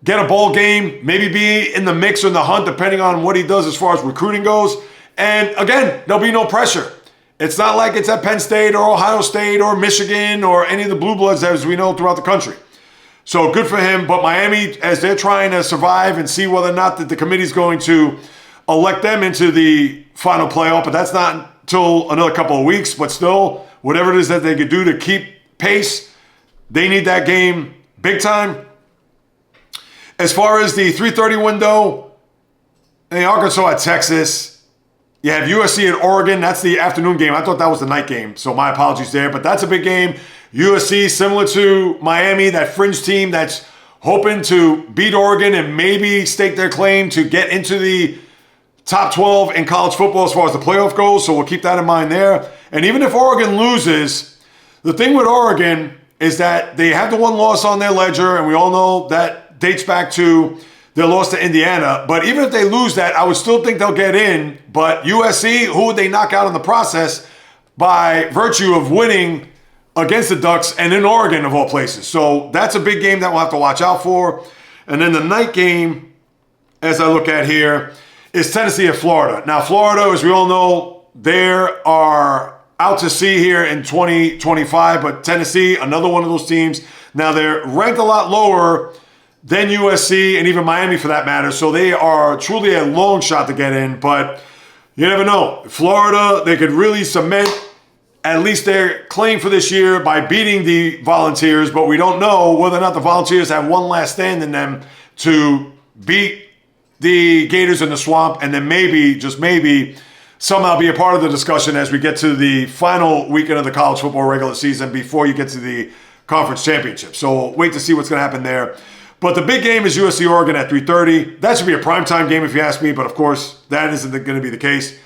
Speaker 3: get a bowl game, maybe be in the mix or in the hunt, depending on what he does as far as recruiting goes. And again, there'll be no pressure. It's not like it's at Penn State or Ohio State or Michigan or any of the Blue Bloods as we know throughout the country. So good for him. But Miami, as they're trying to survive and see whether or not that the committee's going to elect them into the final playoff, but that's not until another couple of weeks. But still, whatever it is that they could do to keep pace, they need that game big time. As far as the 3:30 window, Arkansas at Texas. You have USC at Oregon. That's the afternoon game. I thought that was the night game, so my apologies there. But that's a big game. USC, similar to Miami, that fringe team that's hoping to beat Oregon and maybe stake their claim to get into the top 12 in college football as far as the playoff goes. So we'll keep that in mind there. And even if Oregon loses, the thing with Oregon is that they have the one loss on their ledger, and we all know that dates back to their loss to Indiana. But even if they lose that, I would still think they'll get in. But USC, who would they knock out in the process by virtue of winning against the Ducks and in Oregon of all places? So that's a big game that we'll have to watch out for. And then the night game, as I look at here, is Tennessee at Florida. Now, Florida, as we all know, they are out to sea here in 2025. But Tennessee, another one of those teams. Now, they're ranked a lot lower than USC and even Miami for that matter. So they are truly a long shot to get in, but you never know. Florida, they could really cement at least their claim for this year by beating the Volunteers, but we don't know whether or not the Volunteers have one last stand in them to beat the Gators in the Swamp and then maybe, just maybe, somehow be a part of the discussion as we get to the final weekend of the college football regular season before you get to the conference championship. So we'll wait to see what's going to happen there. But the big game is USC-Oregon at 3:30. That should be a primetime game if you ask me, but of course, that isn't going to be the case.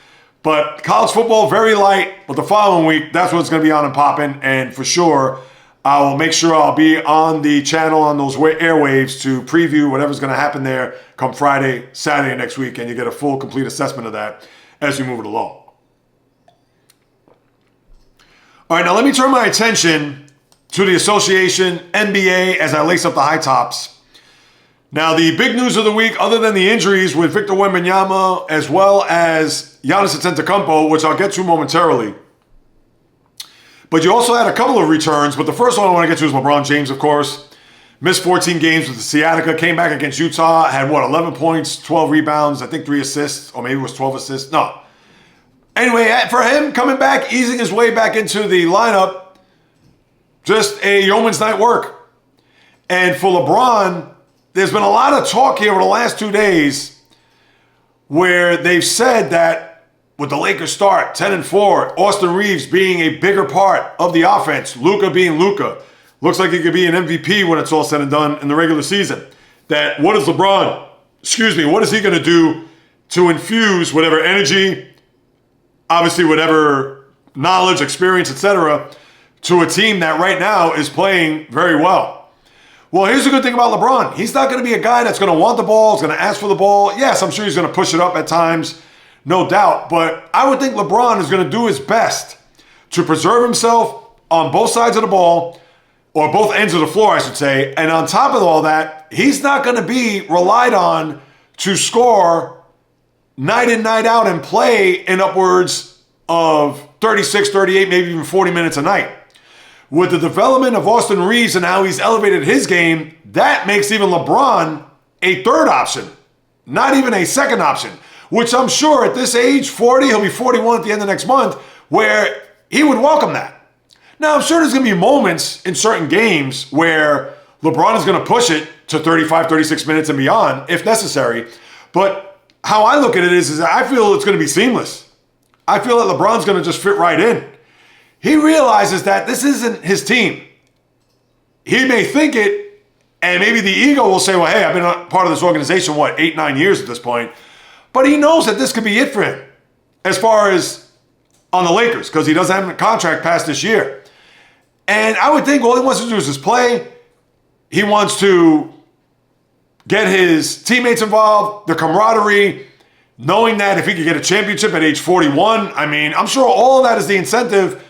Speaker 3: But college football, very light, but the following week, that's what's going to be on and popping. And for sure, I will make sure I'll be on the channel on those airwaves to preview whatever's going to happen there come Friday, Saturday next week, and you get a full, complete assessment of that as we move it along. All right, now let me turn my attention to the association, NBA, as I lace up the high tops. Now, the big news of the week, other than the injuries with Victor Wembanyama as well as Giannis Antetokounmpo, which I'll get to momentarily. But you also had a couple of returns, but the first one I want to get to is LeBron James, of course. Missed 14 games with the sciatica, came back against Utah, had 11 points, 12 rebounds, I think 3 assists, or maybe it was 12 assists. No. Anyway, for him, coming back, easing his way back into the lineup, just a yeoman's night work. And for LeBron, there's been a lot of talk here over the last 2 days where they've said that with the Lakers start 10-4, Austin Reeves being a bigger part of the offense, Luka being Luka, looks like he could be an MVP when it's all said and done in the regular season. That what is LeBron, what is he going to do to infuse whatever energy, obviously whatever knowledge, experience, etc., to a team that right now is playing very well. Well, here's the good thing about LeBron. He's not going to be a guy that's going to want the ball, is going to ask for the ball. Yes, I'm sure he's going to push it up at times, no doubt. But I would think LeBron is going to do his best to preserve himself on both sides of the ball, or both ends of the floor, I should say. And on top of all that, he's not going to be relied on to score night in, night out and play in upwards of 36, 38, maybe even 40 minutes a night. With the development of Austin Reeves and how he's elevated his game, that makes even LeBron a third option, not even a second option, which I'm sure at this age, 40, he'll be 41 at the end of next month, where he would welcome that. Now, I'm sure there's going to be moments in certain games where LeBron is going to push it to 35, 36 minutes and beyond if necessary. But how I look at it is I feel it's going to be seamless. I feel that LeBron's going to just fit right in. He realizes that this isn't his team. He may think it, and maybe the ego will say, well, hey, I've been a part of this organization, 8, 9 years at this point. But he knows that this could be it for him as far as on the Lakers, because he doesn't have a contract past this year. And I would think all he wants to do is just play. He wants to get his teammates involved, the camaraderie, knowing that if he could get a championship at age 41, I mean, I'm sure all of that is the incentive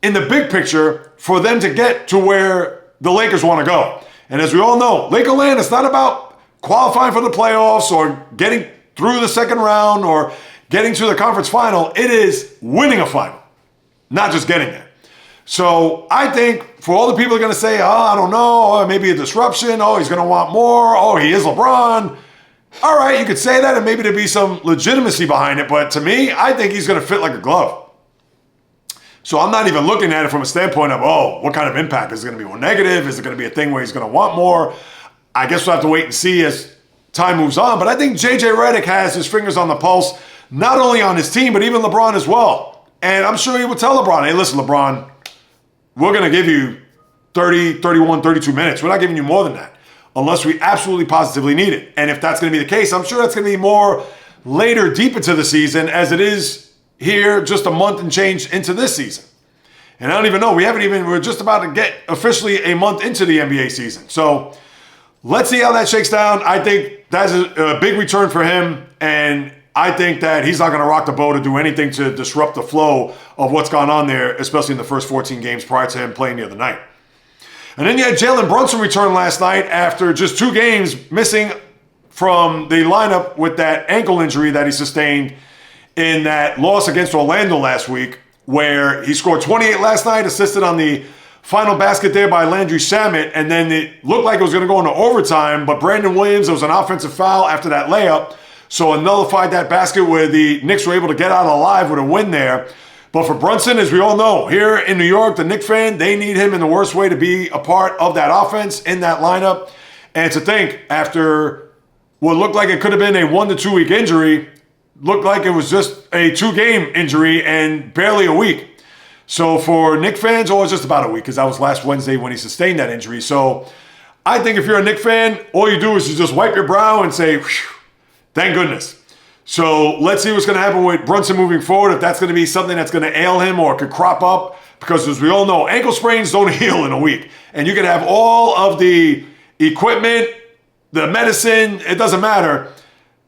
Speaker 3: in the big picture for them to get to where the Lakers want to go. And as we all know, Lakerland, it's not about qualifying for the playoffs or getting through the second round or getting to the conference final. It is winning a final, not just getting there. So I think for all the people who are going to say, oh, I don't know, or maybe a disruption, oh, he's going to want more, oh, he is LeBron. All right, you could say that and maybe there'd be some legitimacy behind it. But to me, I think he's going to fit like a glove. So I'm not even looking at it from a standpoint of, oh, what kind of impact? Is it going to be more negative? Is it going to be a thing where he's going to want more? I guess we'll have to wait and see as time moves on. But I think JJ Redick has his fingers on the pulse, not only on his team, but even LeBron as well. And I'm sure he will tell LeBron, hey, listen, LeBron, we're going to give you 30, 31, 32 minutes. We're not giving you more than that unless we absolutely positively need it. And if that's going to be the case, I'm sure that's going to be more later, deep into the season as it is here just a month and change into this season. And I don't even know. We're just about to get officially a month into the NBA season. So let's see how that shakes down. I think that's a big return for him. And I think that he's not going to rock the boat or do anything to disrupt the flow of what's gone on there, especially in the first 14 games prior to him playing the other night. And then you had Jalen Brunson return last night after just 2 games missing from the lineup with that ankle injury that he sustained in that loss against Orlando last week, where he scored 28 last night, assisted on the final basket there by Landry Shamet, and then it looked like it was going to go into overtime, but Brandon Williams, there was an offensive foul after that layup, so it nullified that basket where the Knicks were able to get out alive with a win there. But for Brunson, as we all know, here in New York, the Knicks fan, they need him in the worst way to be a part of that offense in that lineup. And to think, after what looked like it could have been a 1 to 2 week injury, looked like it was just a 2-game injury and barely a week. So for Knicks fans, it's just about a week because that was last Wednesday when he sustained that injury. So I think if you're a Knicks fan, all you do is you just wipe your brow and say, thank goodness. So let's see what's going to happen with Brunson moving forward, if that's going to be something that's going to ail him or could crop up. Because as we all know, ankle sprains don't heal in a week. And you can have all of the equipment, the medicine, it doesn't matter.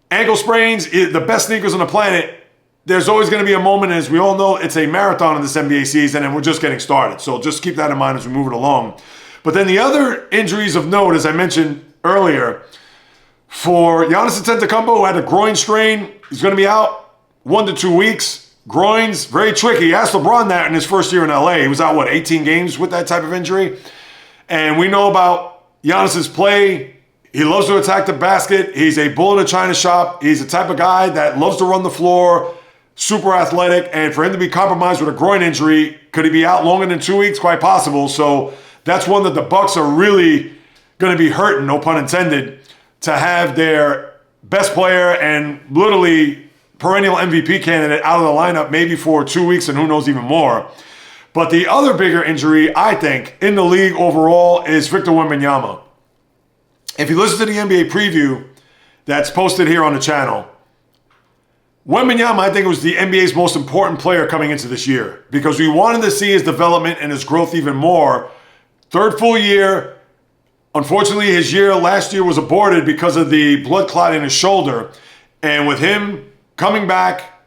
Speaker 3: Ankle sprains, the best sneakers on the planet, there's always going to be a moment, as we all know, it's a marathon in this NBA season, and we're just getting started. So just keep that in mind as we move it along. But then the other injuries of note, as I mentioned earlier, for Giannis Antetokounmpo, who had a groin strain, he's going to be out 1 to 2 weeks. Groins, very tricky. He asked LeBron that in his first year in LA. He was out, 18 games with that type of injury? And we know about Giannis's play. He loves to attack the basket. He's a bull in a china shop. He's the type of guy that loves to run the floor, super athletic. And for him to be compromised with a groin injury, could he be out longer than 2 weeks? Quite possible. So that's one that the Bucks are really going to be hurting, no pun intended, to have their best player and literally perennial MVP candidate out of the lineup maybe for 2 weeks and who knows even more. But the other bigger injury, I think, in the league overall is Victor Wembanyama. If you listen to the NBA preview that's posted here on the channel, Wembanyama, I think, was the NBA's most important player coming into this year because we wanted to see his development and his growth even more. 3rd full year. Unfortunately, his year last year was aborted because of the blood clot in his shoulder. And with him coming back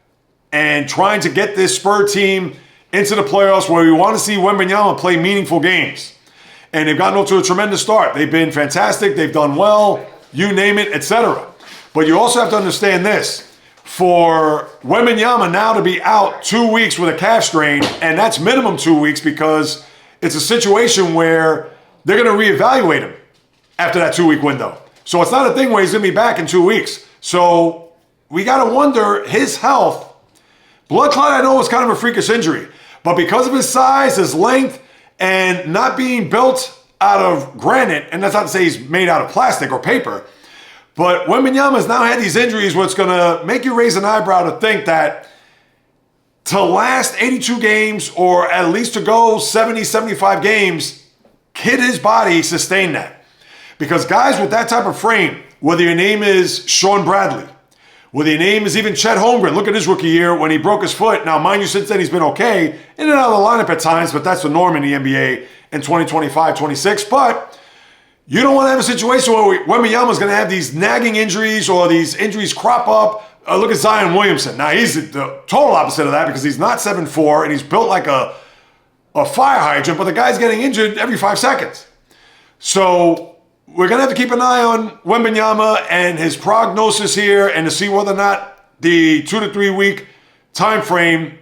Speaker 3: and trying to get this Spur team into the playoffs where we want to see Wembanyama play meaningful games. And they've gotten off to a tremendous start. They've been fantastic. They've done well, you name it, etc. But you also have to understand this. For Wembanyama now to be out 2 weeks with a calf strain, and that's minimum 2 weeks because it's a situation where they're going to reevaluate him after that 2 week window. So it's not a thing where he's going to be back in 2 weeks. So we got to wonder his health. Blood clot, I know, was kind of a freakish injury. But because of his size, his length, and not being built out of granite, and that's not to say he's made out of plastic or paper, but Wembanyama has now had these injuries where it's going to make you raise an eyebrow to think that to last 82 games or at least to go 70, 75 games, can his body sustain that? Because guys with that type of frame, whether your name is Sean Bradley, whether your name is even Chet Holmgren, look at his rookie year when he broke his foot. Now, mind you, since then he's been okay, in and out of the lineup at times, but that's the norm in the NBA in 2025-26. But you don't want to have a situation where Wembanyama's going to have these nagging injuries or these injuries crop up. Look at Zion Williamson. Now, he's the total opposite of that because he's not 7'4", and he's built like a fire hydrant, but the guy's getting injured every 5 seconds. So we're going to have to keep an eye on Wembanyama and his prognosis here and to see whether or not the 2 to 3 week time frame,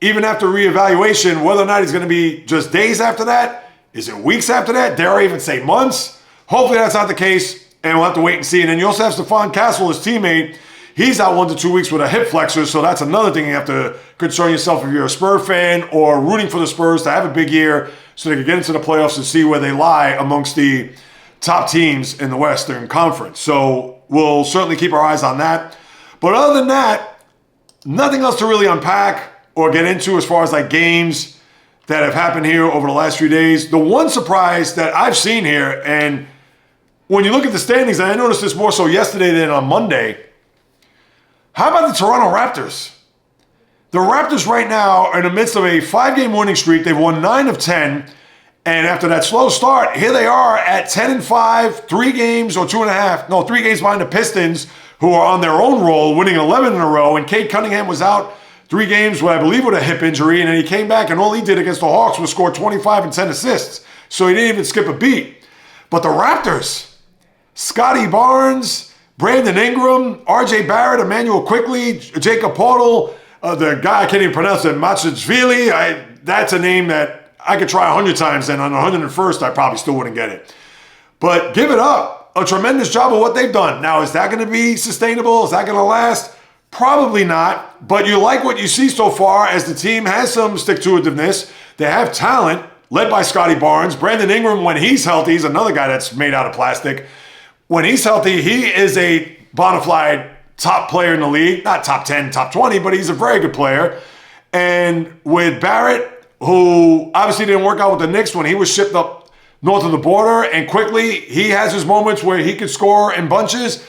Speaker 3: even after reevaluation, whether or not he's going to be just days after that. Is it weeks after that? Dare I even say months? Hopefully that's not the case, and we'll have to wait and see. And then you also have Stephon Castle, his teammate. He's out 1 to 2 weeks with a hip flexor, so that's another thing you have to concern yourself if you're a Spurs fan or rooting for the Spurs to have a big year so they can get into the playoffs and see where they lie amongst the top teams in the Western Conference. So we'll certainly keep our eyes on that. But other than that, nothing else to really unpack or get into as far as like games that have happened here over the last few days. The one surprise that I've seen here, and when you look at the standings, and I noticed this more so yesterday than on Monday, how about the Toronto Raptors? The Raptors right now are in the midst of a 5-game winning streak. They've won 9 of 10. And after that slow start, here they are at 10-5, 3 games or 2.5. No, 3 games behind the Pistons, who are on their own roll, winning 11 in a row. And Cade Cunningham was out 3 games, what I believe with a hip injury. And then he came back, and all he did against the Hawks was score 25 and 10 assists. So he didn't even skip a beat. But the Raptors, Scotty Barnes, Brandon Ingram, RJ Barrett, Emmanuel Quickley, Jacob Portal, the guy I can't even pronounce it, Matsujvili. That's a name that I could try 100 times, and on 101st, I probably still wouldn't get it. But give it up. A tremendous job of what they've done. Now, is that going to be sustainable? Is that going to last? Probably not. But you like what you see so far as the team has some stick-to-itiveness. They have talent, led by Scotty Barnes. Brandon Ingram, when he's healthy, he's another guy that's made out of plastic. When he's healthy, he is a bona fide top player in the league. Not top 10, top 20, but he's a very good player. And with Barrett, who obviously didn't work out with the Knicks when he was shipped up north of the border, and quickly he has his moments where he could score in bunches.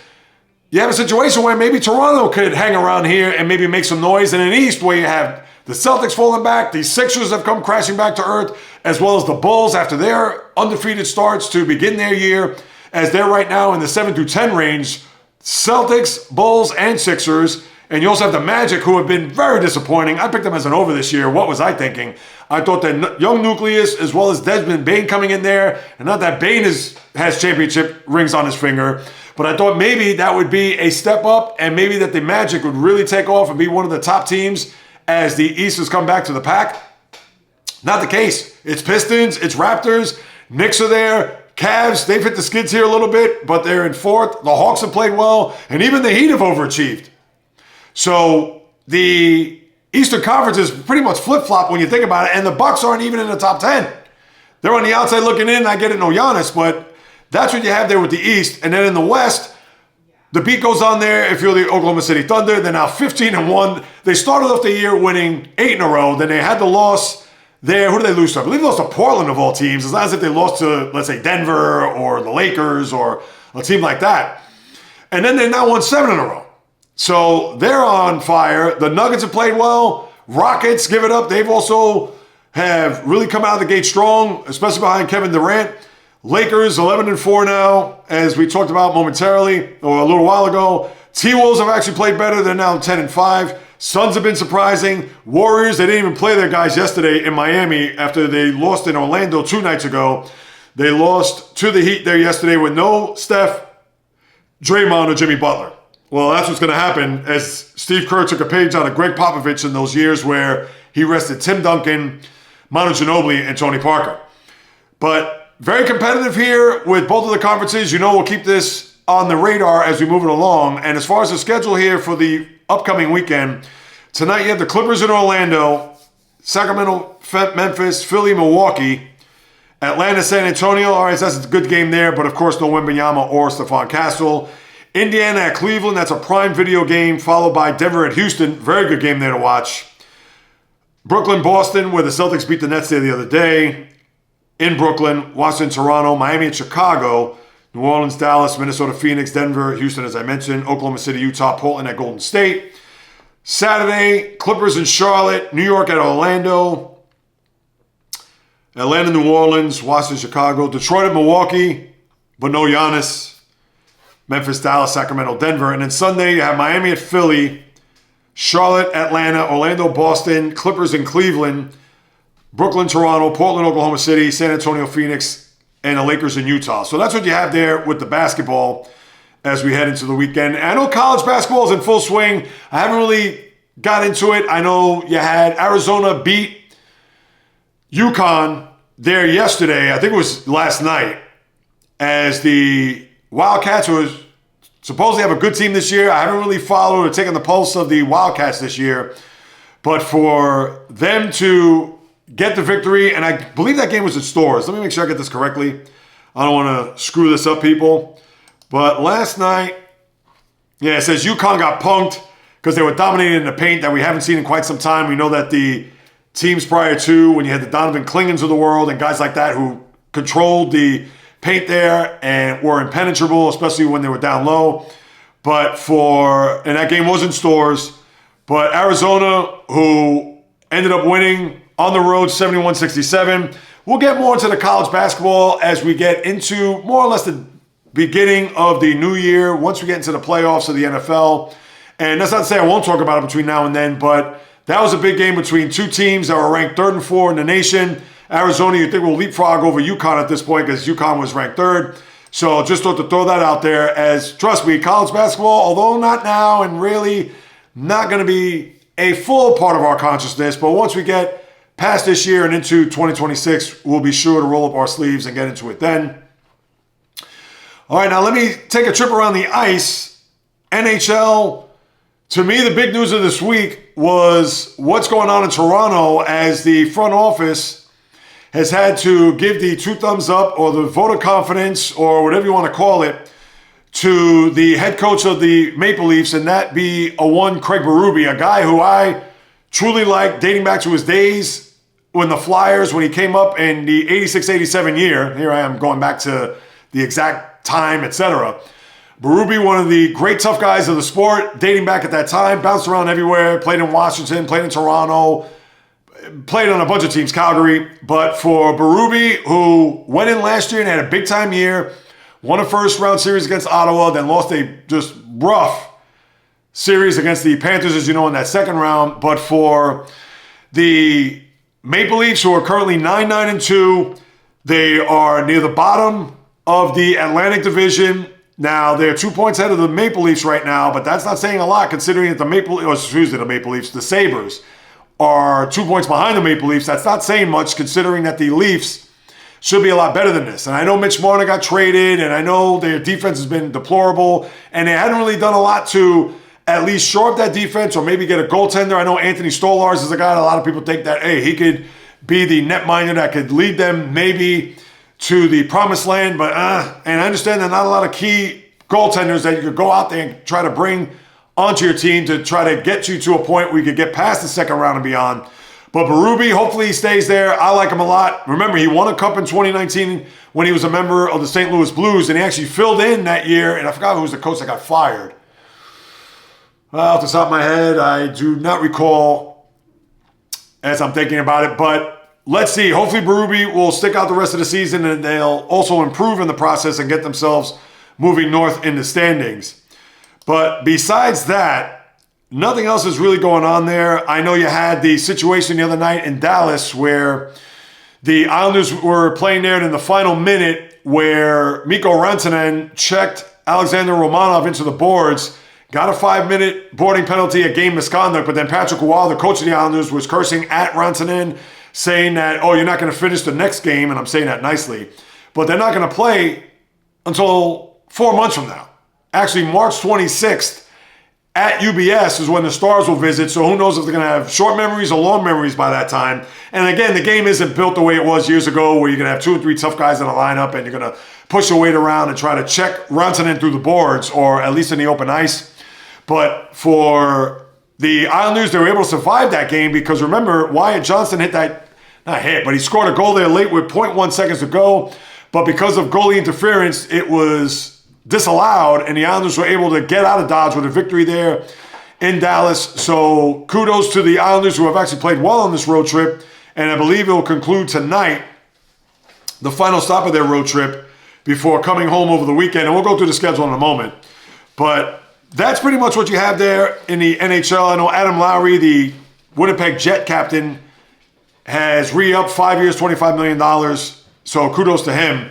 Speaker 3: You have a situation where maybe Toronto could hang around here and maybe make some noise in an East where you have the Celtics falling back, the Sixers have come crashing back to earth, as well as the Bulls after their undefeated starts to begin their year, as they're right now in the 7 through 10 range. Celtics, Bulls, and Sixers. And you also have the Magic, who have been very disappointing. I picked them as an over this year. What was I thinking? I thought that young nucleus, as well as Desmond Bane coming in there, and not that Bane has championship rings on his finger, but I thought maybe that would be a step up, and maybe that the Magic would really take off and be one of the top teams as the East has come back to the pack. Not the case. It's Pistons, it's Raptors, Knicks are there, Cavs, they've hit the skids here a little bit, but they're in 4th. The Hawks have played well, and even the Heat have overachieved. So the Eastern Conference is pretty much flip-flop when you think about it, and the Bucks aren't even in the top 10. They're on the outside looking in. I get it, no Giannis, but that's what you have there with the East. And then in the West, the beat goes on there. If you're the Oklahoma City Thunder, they're now 15-1. They started off the year winning 8 in a row. Then they had the loss there. Who did they lose to? I believe they lost to Portland of all teams. It's not as if they lost to, let's say, Denver or the Lakers or a team like that. And then they now won 7 in a row. So they're on fire. The Nuggets have played well. Rockets, give it up. They've also have really come out of the gate strong, especially behind Kevin Durant. Lakers 11-4 now, as we talked about momentarily or a little while ago. T-Wolves have actually played better. They're now 10-5. Suns have been surprising. Warriors, they didn't even play their guys yesterday in Miami after they lost in Orlando 2 nights ago. They lost to the Heat there yesterday with no Steph, Draymond, or Jimmy Butler. Well, that's what's going to happen, as Steve Kerr took a page out of Greg Popovich in those years where he rested Tim Duncan, Manu Ginobili, and Tony Parker. But very competitive here with both of the conferences. You know, we'll keep this on the radar as we move it along. And as far as the schedule here for the upcoming weekend, tonight you have the Clippers in Orlando Sacramento, Memphis, Philly, Milwaukee, Atlanta, San Antonio. All right, so that's a good game there, but of course no Wembanyama or Stephon Castle. Indiana at Cleveland, that's a prime video game, followed by Denver at Houston. Very good game there to watch. Brooklyn, Boston, where the Celtics beat the Nets there the other day. In Brooklyn, Washington, Toronto, Miami and Chicago, New Orleans, Dallas, Minnesota, Phoenix, Denver, Houston, as I mentioned, Oklahoma City, Utah, Portland at Golden State. Saturday, Clippers in Charlotte, New York at Orlando, Atlanta, New Orleans, Washington, Chicago, Detroit at Milwaukee, but no Giannis, Memphis, Dallas, Sacramento, Denver. And then Sunday, you have Miami at Philly, Charlotte, Atlanta, Orlando, Boston, Clippers in Cleveland, Brooklyn, Toronto, Portland, Oklahoma City, San Antonio, Phoenix, and the Lakers in Utah. So that's what you have there with the basketball as we head into the weekend. I know college basketball is in full swing. I haven't really got into it. I know you had Arizona beat UConn there yesterday. I think it was last night, as the Wildcats, who was supposedly have a good team this year. I haven't really followed or taken the pulse of the Wildcats this year. But for them to get the victory, and I believe that game was at Stores. Let me make sure I get this correctly. I don't want to screw this up, people. But last night, yeah, it says UConn got punked because they were dominating in the paint that we haven't seen in quite some time. We know that the teams prior to, when you had the Donovan Klingons of the world and guys like that who controlled the paint there and were impenetrable, especially when they were down low. And that game was in Stores. But Arizona, who ended up winning on the road 71-67. We'll get more into the college basketball as we get into more or less the beginning of the new year, once we get into the playoffs of the NFL. And that's not to say I won't talk about it between now and then, but that was a big game between two teams that were ranked 3rd and 4th in the nation. Arizona, you think, will leapfrog over UConn at this point because UConn was ranked 3rd. So just thought to throw that out there as, trust me, college basketball, although not now and really not going to be a full part of our consciousness, but once we get past this year and into 2026, we'll be sure to roll up our sleeves and get into it then. All right, now let me take a trip around the ice. NHL, to me, the big news of this week was what's going on in Toronto, as the front office has had to give the 2 thumbs up or the vote of confidence or whatever you want to call it to the head coach of the Maple Leafs, and that be Craig Berube, a guy who I truly like dating back to his days when the Flyers, when he came up in the 86-87 year. Here I am going back to the exact time, etc. Berube, one of the great tough guys of the sport, dating back at that time, bounced around everywhere, played in Washington, played in Toronto, played on a bunch of teams, Calgary. But for Berube, who went in last year and had a big-time year, won a first-round series against Ottawa, then lost a just rough series against the Panthers, as you know, in that second round. But for the Maple Leafs, who are currently 9-2, they are near the bottom of the Atlantic Division. Now, they're 2 points ahead of the Maple Leafs right now, but that's not saying a lot considering that the Sabres are 2 points behind the Maple Leafs. That's not saying much considering that the Leafs should be a lot better than this. And I know Mitch Marner got traded, and I know their defense has been deplorable, and they hadn't really done a lot to at least shore up that defense or maybe get a goaltender. I know Anthony Stolarz is a guy that a lot of people think that, hey, he could be the netminder that could lead them maybe to the promised land, but and I understand there are not a lot of key goaltenders that you could go out there and try to bring onto your team to try to get you to a point where you could get past the second round and beyond. But Berube, hopefully he stays there. I like him a lot. Remember, he won a cup in 2019 when he was a member of the St. Louis Blues, and he actually filled in that year, and I forgot who was the coach that got fired. Well, off the top of my head, I do not recall as I'm thinking about it, but let's see. Hopefully Berube will stick out the rest of the season, and they'll also improve in the process and get themselves moving north in the standings. But besides that, nothing else is really going on there. I know you had the situation the other night in Dallas where the Islanders were playing there, and in the final minute where Mikko Rantanen checked Alexander Romanov into the boards, got a 5-minute boarding penalty, a game misconduct, but then Patrick Roy, the coach of the Islanders, was cursing at Rantanen, saying that, oh, you're not going to finish the next game, and I'm saying that nicely, but they're not going to play until 4 months from now. Actually, March 26th, at UBS is when the Stars will visit, so who knows if they're going to have short memories or long memories by that time. And again, the game isn't built the way it was years ago where you're going to have 2 or 3 tough guys in a lineup and you're going to push your weight around and try to check Rantanen through the boards or at least in the open ice. But for the Islanders, they were able to survive that game because remember, Wyatt Johnston hit that, not hit, but he scored a goal there late with 0.1 seconds to go. But because of goalie interference, it was disallowed, and the Islanders were able to get out of Dodge with a victory there in Dallas. So kudos to the Islanders who have actually played well on this road trip, and I believe it will conclude tonight, the final stop of their road trip before coming home over the weekend. And we'll go through the schedule in a moment. But that's pretty much what you have there in the NHL. I know Adam Lowry, the Winnipeg Jet captain, has re-upped 5 years, $25 million. So kudos to him.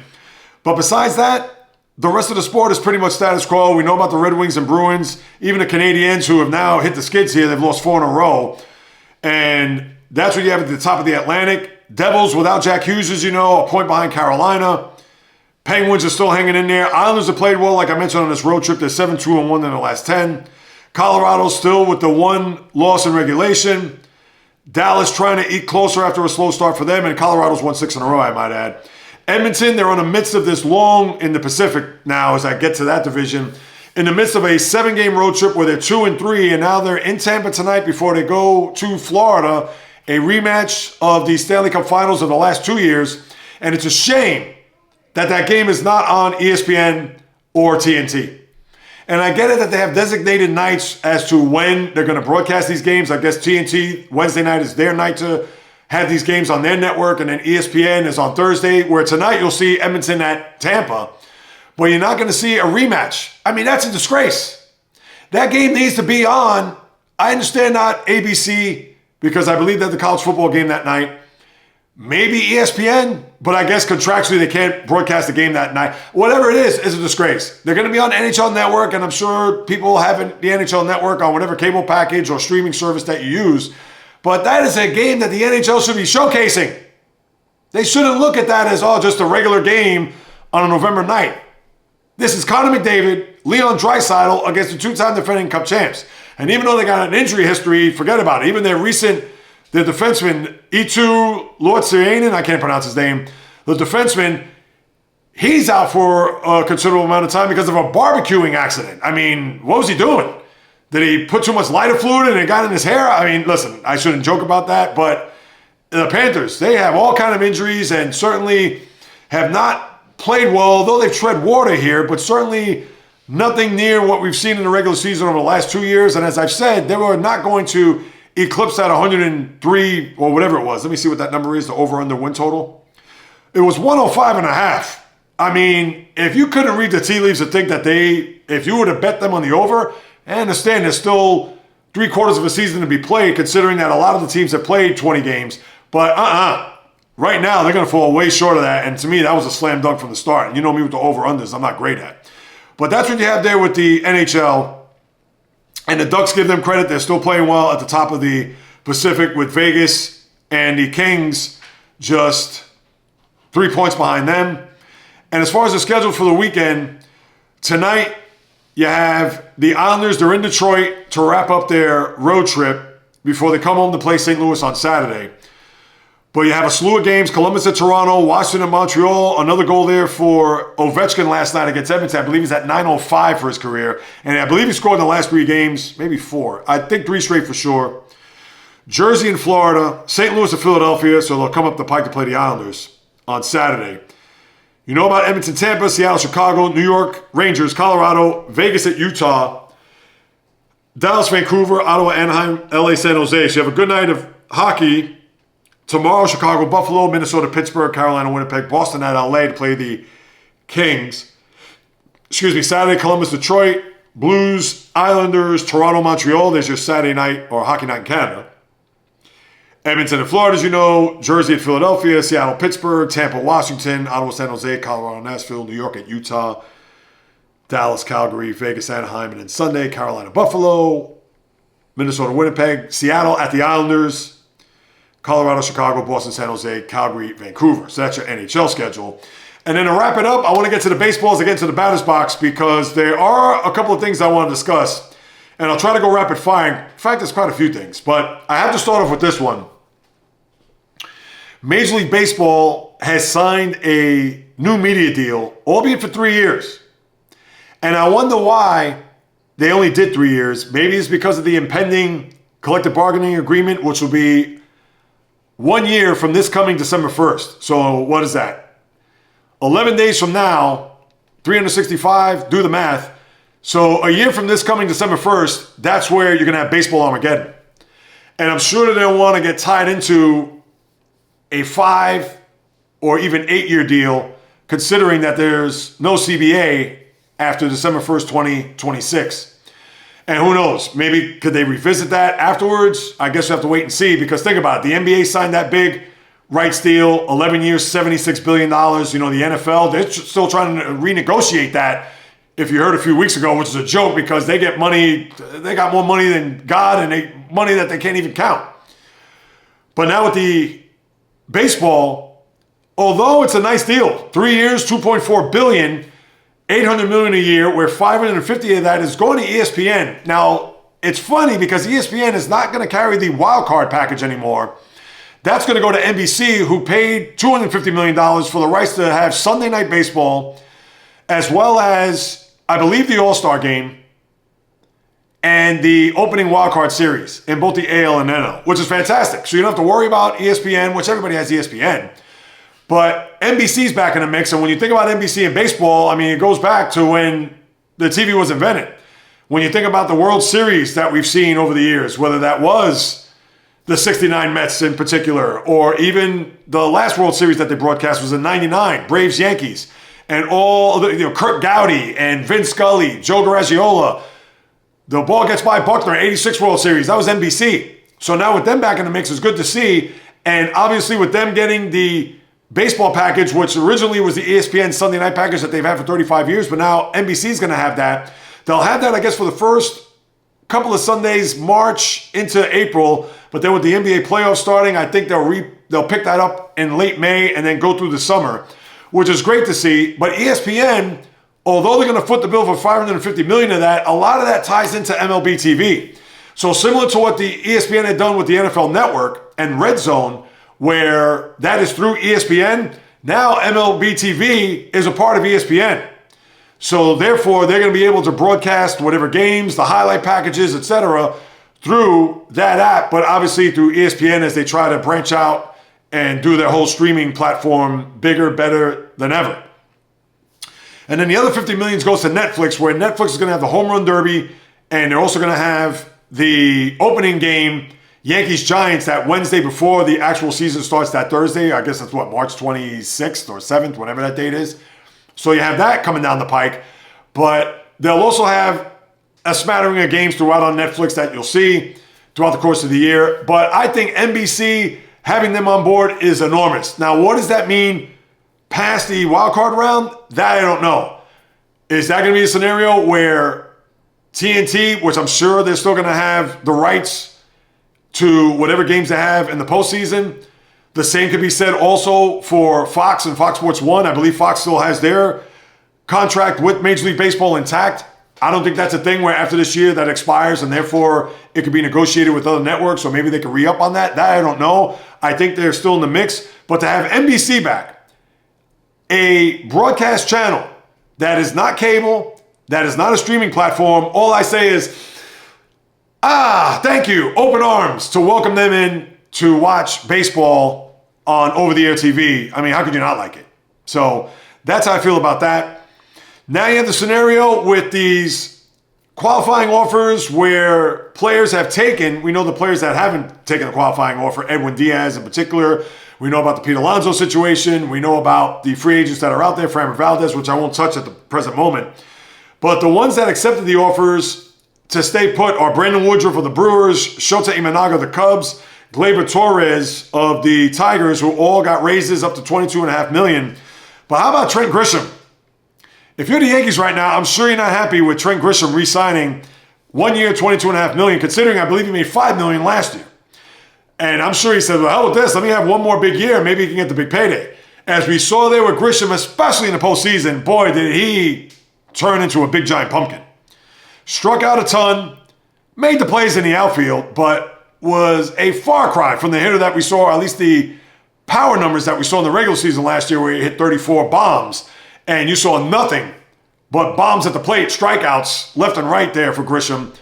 Speaker 3: But besides that, the rest of the sport is pretty much status quo. We know about the Red Wings and Bruins, even the Canadiens who have now hit the skids here. They've lost 4 in a row. And that's what you have at the top of the Atlantic. Devils without Jack Hughes, as you know, a point behind Carolina. Penguins are still hanging in there. Islanders have played well, like I mentioned on this road trip. They're 7-2-1 in the last 10. Colorado still with the 1 loss in regulation. Dallas trying to eat closer after a slow start for them. And Colorado's won 6 in a row, I might add. Edmonton, they're in the midst of this long in the Pacific now as I get to that division. In the midst of a 7-game road trip where they're 2-3, and now they're in Tampa tonight before they go to Florida. A rematch of the Stanley Cup Finals of the last 2 years. And it's a shame that game is not on ESPN or TNT. And I get it that they have designated nights as to when they're going to broadcast these games. I guess TNT, Wednesday night is their night to have these games on their network, and then ESPN is on Thursday, where tonight you'll see Edmonton at Tampa. But you're not going to see a rematch. I mean, that's a disgrace. That game needs to be on. I understand not ABC, because I believe that the college football game that night. Maybe ESPN, but I guess contractually they can't broadcast the game that night. Whatever it is a disgrace. They're going to be on NHL Network, and I'm sure people have the NHL Network on whatever cable package or streaming service that you use. But that is a game that the NHL should be showcasing. They shouldn't look at that as, just a regular game on a November night. This is Connor McDavid, Leon Draisaitl against the 2-time defending Cup champs. And even though they got an injury history, forget about it. Even their defenseman, Eetu Luostarinen, I can't pronounce his name, the defenseman, he's out for a considerable amount of time because of a barbecuing accident. I mean, what was he doing? Did he put too much lighter fluid and it got in his hair? I mean, listen, I shouldn't joke about that, but the Panthers, they have all kind of injuries and certainly have not played well, though they've tread water here, but certainly nothing near what we've seen in the regular season over the last 2 years. And as I've said, they were not going to eclipse that 103 or whatever it was. Let me see what that number is, the over-under win total. It was 105.5. I mean, if you couldn't read the tea leaves to think that if you would have bet them on the over, I understand there's still 3/4 of a season to be played, considering that a lot of the teams have played 20 games. But right now, they're going to fall way short of that. And to me, that was a slam dunk from the start. And you know me with the over-unders, I'm not great at. But that's what you have there with the NHL. And the Ducks, give them credit. They're still playing well at the top of the Pacific with Vegas and the Kings just 3 points behind them. And as far as the schedule for the weekend, tonight you have the Islanders. They're in Detroit to wrap up their road trip before they come home to play St. Louis on Saturday. But you have a slew of games: Columbus at Toronto, Washington at Montreal. Another goal there for Ovechkin last night against Edmonton. I believe he's at .905 for his career. And I believe he scored in the last 3 games, maybe 4. I think 3 straight for sure. Jersey and Florida, St. Louis and Philadelphia, so they'll come up the pike to play the Islanders on Saturday. You know about Edmonton, Tampa, Seattle, Chicago, New York, Rangers, Colorado, Vegas at Utah, Dallas, Vancouver, Ottawa, Anaheim, LA, San Jose. So you have a good night of hockey. Tomorrow, Chicago, Buffalo, Minnesota, Pittsburgh, Carolina, Winnipeg, Boston at LA to play the Kings. Saturday, Columbus, Detroit, Blues, Islanders, Toronto, Montreal. There's your Saturday night or hockey night in Canada. Edmonton and Florida, as you know, Jersey and Philadelphia, Seattle, Pittsburgh, Tampa, Washington, Ottawa, San Jose, Colorado, Nashville, New York at Utah, Dallas, Calgary, Vegas, Anaheim, and then Sunday, Carolina, Buffalo, Minnesota, Winnipeg, Seattle at the Islanders, Colorado, Chicago, Boston, San Jose, Calgary, Vancouver. So that's your NHL schedule. And then to wrap it up, I want to get to the baseballs, again to the batter's box, because there are a couple of things I want to discuss. And I'll try to go rapid fire. In fact, there's quite a few things. But I have to start off with this one. Major League Baseball has signed a new media deal, albeit for 3 years. And I wonder why they only did 3 years. Maybe it's because of the impending collective bargaining agreement, which will be 1 year from this coming December 1st. So what is that? 11 days from now, 365, do the math. So a year from this coming December 1st, that's where you're going to have baseball Armageddon. And I'm sure that they'll want to get tied into a 5 or even 8 year deal, considering that there's no CBA after December 1st, 2026. And who knows, maybe could they revisit that afterwards? I guess you have to wait and see, because think about it. The NBA signed that big rights deal, 11 years, $76 billion. You know, the NFL, they're still trying to renegotiate that. If you heard a few weeks ago, which is a joke because they get money, they got more money than God and money that they can't even count. But now with the baseball, although it's a nice deal, 3 years, $2.4 billion, $800 million a year, where $550 of that is going to ESPN. Now, it's funny because ESPN is not going to carry the wild card package anymore. That's going to go to NBC, who paid $250 million for the rights to have Sunday Night Baseball, as well as, I believe, the All-Star Game and the opening wildcard series in both the AL and NL, which is fantastic. So you don't have to worry about ESPN, which everybody has ESPN. But NBC's back in the mix, and when you think about NBC and baseball, I mean, it goes back to when the TV was invented. When you think about the World Series that we've seen over the years, whether that was the 69 Mets in particular, or even the last World Series that they broadcast was in 99, Braves, Yankees. And all the, Kurt Gowdy and Vince Scully, Joe Garagiola. The ball gets by Buckner, 86 World Series. That was NBC. So now with them back in the mix, it's good to see. And obviously with them getting the baseball package, which originally was the ESPN Sunday night package that they've had for 35 years, but now NBC's going to have that. They'll have that, I guess, for the first couple of Sundays, March into April. But then with the NBA playoffs starting, I think they'll pick that up in late May and then go through the summer, which is great to see. But ESPN, although they're going to foot the bill for $550 million of that, a lot of that ties into MLB TV. So similar to what the ESPN had done with the NFL Network and Red Zone, where that is through ESPN, now MLB TV is a part of ESPN. So therefore, they're going to be able to broadcast whatever games, the highlight packages, etc., through that app, but obviously through ESPN as they try to branch out and do their whole streaming platform bigger, better than ever. And then the other $50 million goes to Netflix, where Netflix is going to have the Home Run Derby, and they're also going to have the opening game, Yankees-Giants, that Wednesday before the actual season starts that Thursday. I guess that's what, March 26th or 7th, whatever that date is. So you have that coming down the pike. But they'll also have a smattering of games throughout on Netflix that you'll see throughout the course of the year. But I think NBC, having them on board, is enormous. Now, what does that mean past the wild card round? That I don't know. Is that going to be a scenario where TNT, which I'm sure they're still going to have the rights to whatever games they have in the postseason? The same could be said also for Fox and Fox Sports 1. I believe Fox still has their contract with Major League Baseball intact. I don't think that's a thing where after this year that expires and therefore it could be negotiated with other networks, or maybe they could re-up on that. That I don't know. I think they're still in the mix. But to have NBC back, a broadcast channel that is not cable, that is not a streaming platform, all I say is, thank you, open arms to welcome them in to watch baseball on over-the-air TV. I mean, how could you not like it? So that's how I feel about that. Now you have the scenario with these qualifying offers where players have taken, we know the players that haven't taken a qualifying offer, Edwin Diaz in particular. We know about the Pete Alonso situation. We know about the free agents that are out there, Framber Valdez, which I won't touch at the present moment. But the ones that accepted the offers to stay put are Brandon Woodruff of the Brewers, Shota Imanaga of the Cubs, Gleyber Torres of the Tigers, who all got raises up to $22.5 million. But how about Trent Grisham? If you're the Yankees right now, I'm sure you're not happy with Trent Grisham re-signing 1 year, $22.5 million, considering I believe he made $5 million last year. And I'm sure he said, well, hell with this. Let me have one more big year. Maybe he can get the big payday. As we saw there with Grisham, especially in the postseason, boy, did he turn into a big giant pumpkin. Struck out a ton, made the plays in the outfield, but was a far cry from the hitter that we saw, at least the power numbers that we saw in the regular season last year where he hit 34 bombs, and you saw nothing but bombs at the plate, strikeouts left and right there for Grisham.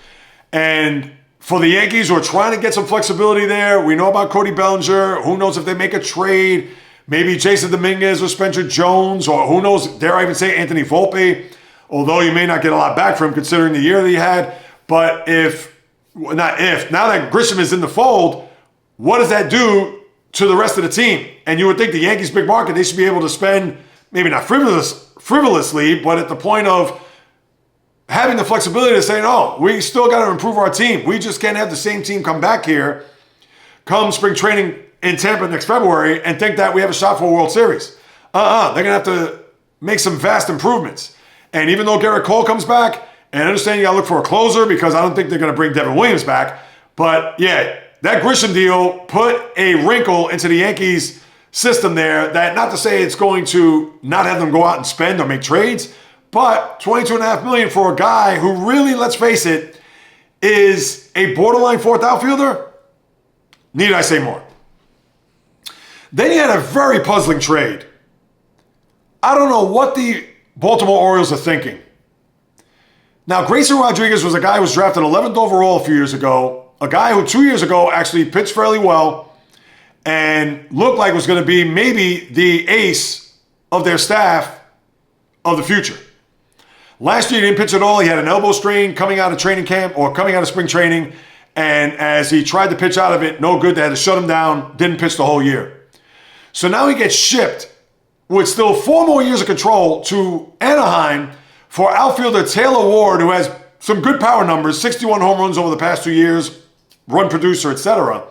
Speaker 3: And for the Yankees, who are trying to get some flexibility there, we know about Cody Bellinger. Who knows if they make a trade? Maybe Jason Dominguez or Spencer Jones, or who knows, dare I even say Anthony Volpe, although you may not get a lot back from him considering the year that he had. But now that Grisham is in the fold, what does that do to the rest of the team? And you would think the Yankees' big market, they should be able to spend, maybe not frivolously, but at the point of having the flexibility to say, no, we still got to improve our team. We just can't have the same team come back here come spring training in Tampa next February and think that we have a shot for a World Series. They're going to have to make some vast improvements. And even though Garrett Cole comes back, and I understand you got to look for a closer because I don't think they're going to bring Devin Williams back. But yeah, that Grisham deal put a wrinkle into the Yankees system there that, not to say it's going to not have them go out and spend or make trades, but $22.5 million for a guy who really, let's face it, is a borderline fourth outfielder. Need I say more? Then you had a very puzzling trade. I don't know what the Baltimore Orioles are thinking. Now, Grayson Rodriguez was a guy who was drafted 11th overall a few years ago, a guy who 2 years ago actually pitched fairly well and looked like was going to be maybe the ace of their staff of the future. Last year, he didn't pitch at all. He had an elbow strain coming out of training camp or coming out of spring training, and as he tried to pitch out of it, no good. They had to shut him down, didn't pitch the whole year. So now he gets shipped with still 4 more years of control to Anaheim for outfielder Taylor Ward, who has some good power numbers, 61 home runs over the past 2 years, run producer, etc.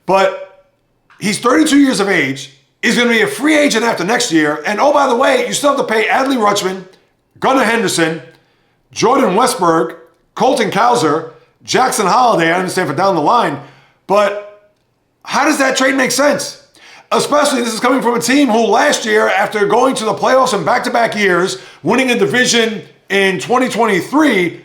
Speaker 3: But he's 32 years of age. He's going to be a free agent after next year. And oh, by the way, you still have to pay Adley Rutschman, Gunnar Henderson, Jordan Westberg, Colton Cowser, Jackson Holliday, I understand for down the line. But how does that trade make sense? Especially, this is coming from a team who last year, after going to the playoffs in back-to-back years, winning a division in 2023,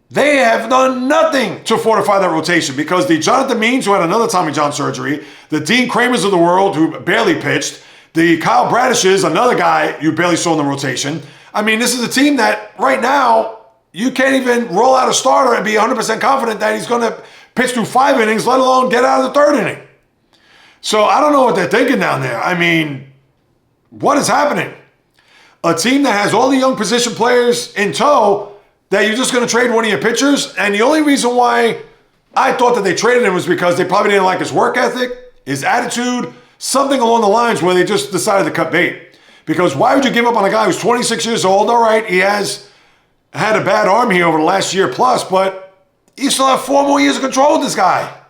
Speaker 3: they have done nothing to fortify that rotation because the Jonathan Means, who had another Tommy John surgery, the Dean Kramers of the world, who barely pitched, the Kyle Bradishes, another guy you barely saw in the rotation. I mean, this is a team that right now, you can't even roll out a starter and be 100% confident that he's going to pitch through 5 innings, let alone get out of the 3rd inning. So I don't know what they're thinking down there. I mean, what is happening? A team that has all the young position players in tow that you're just going to trade one of your pitchers? And the only reason why I thought that they traded him was because they probably didn't like his work ethic, his attitude, something along the lines where they just decided to cut bait. Because why would you give up on a guy who's 26 years old? All right, he has had a bad arm here over the last year plus, but you still have 4 more years of control with this guy.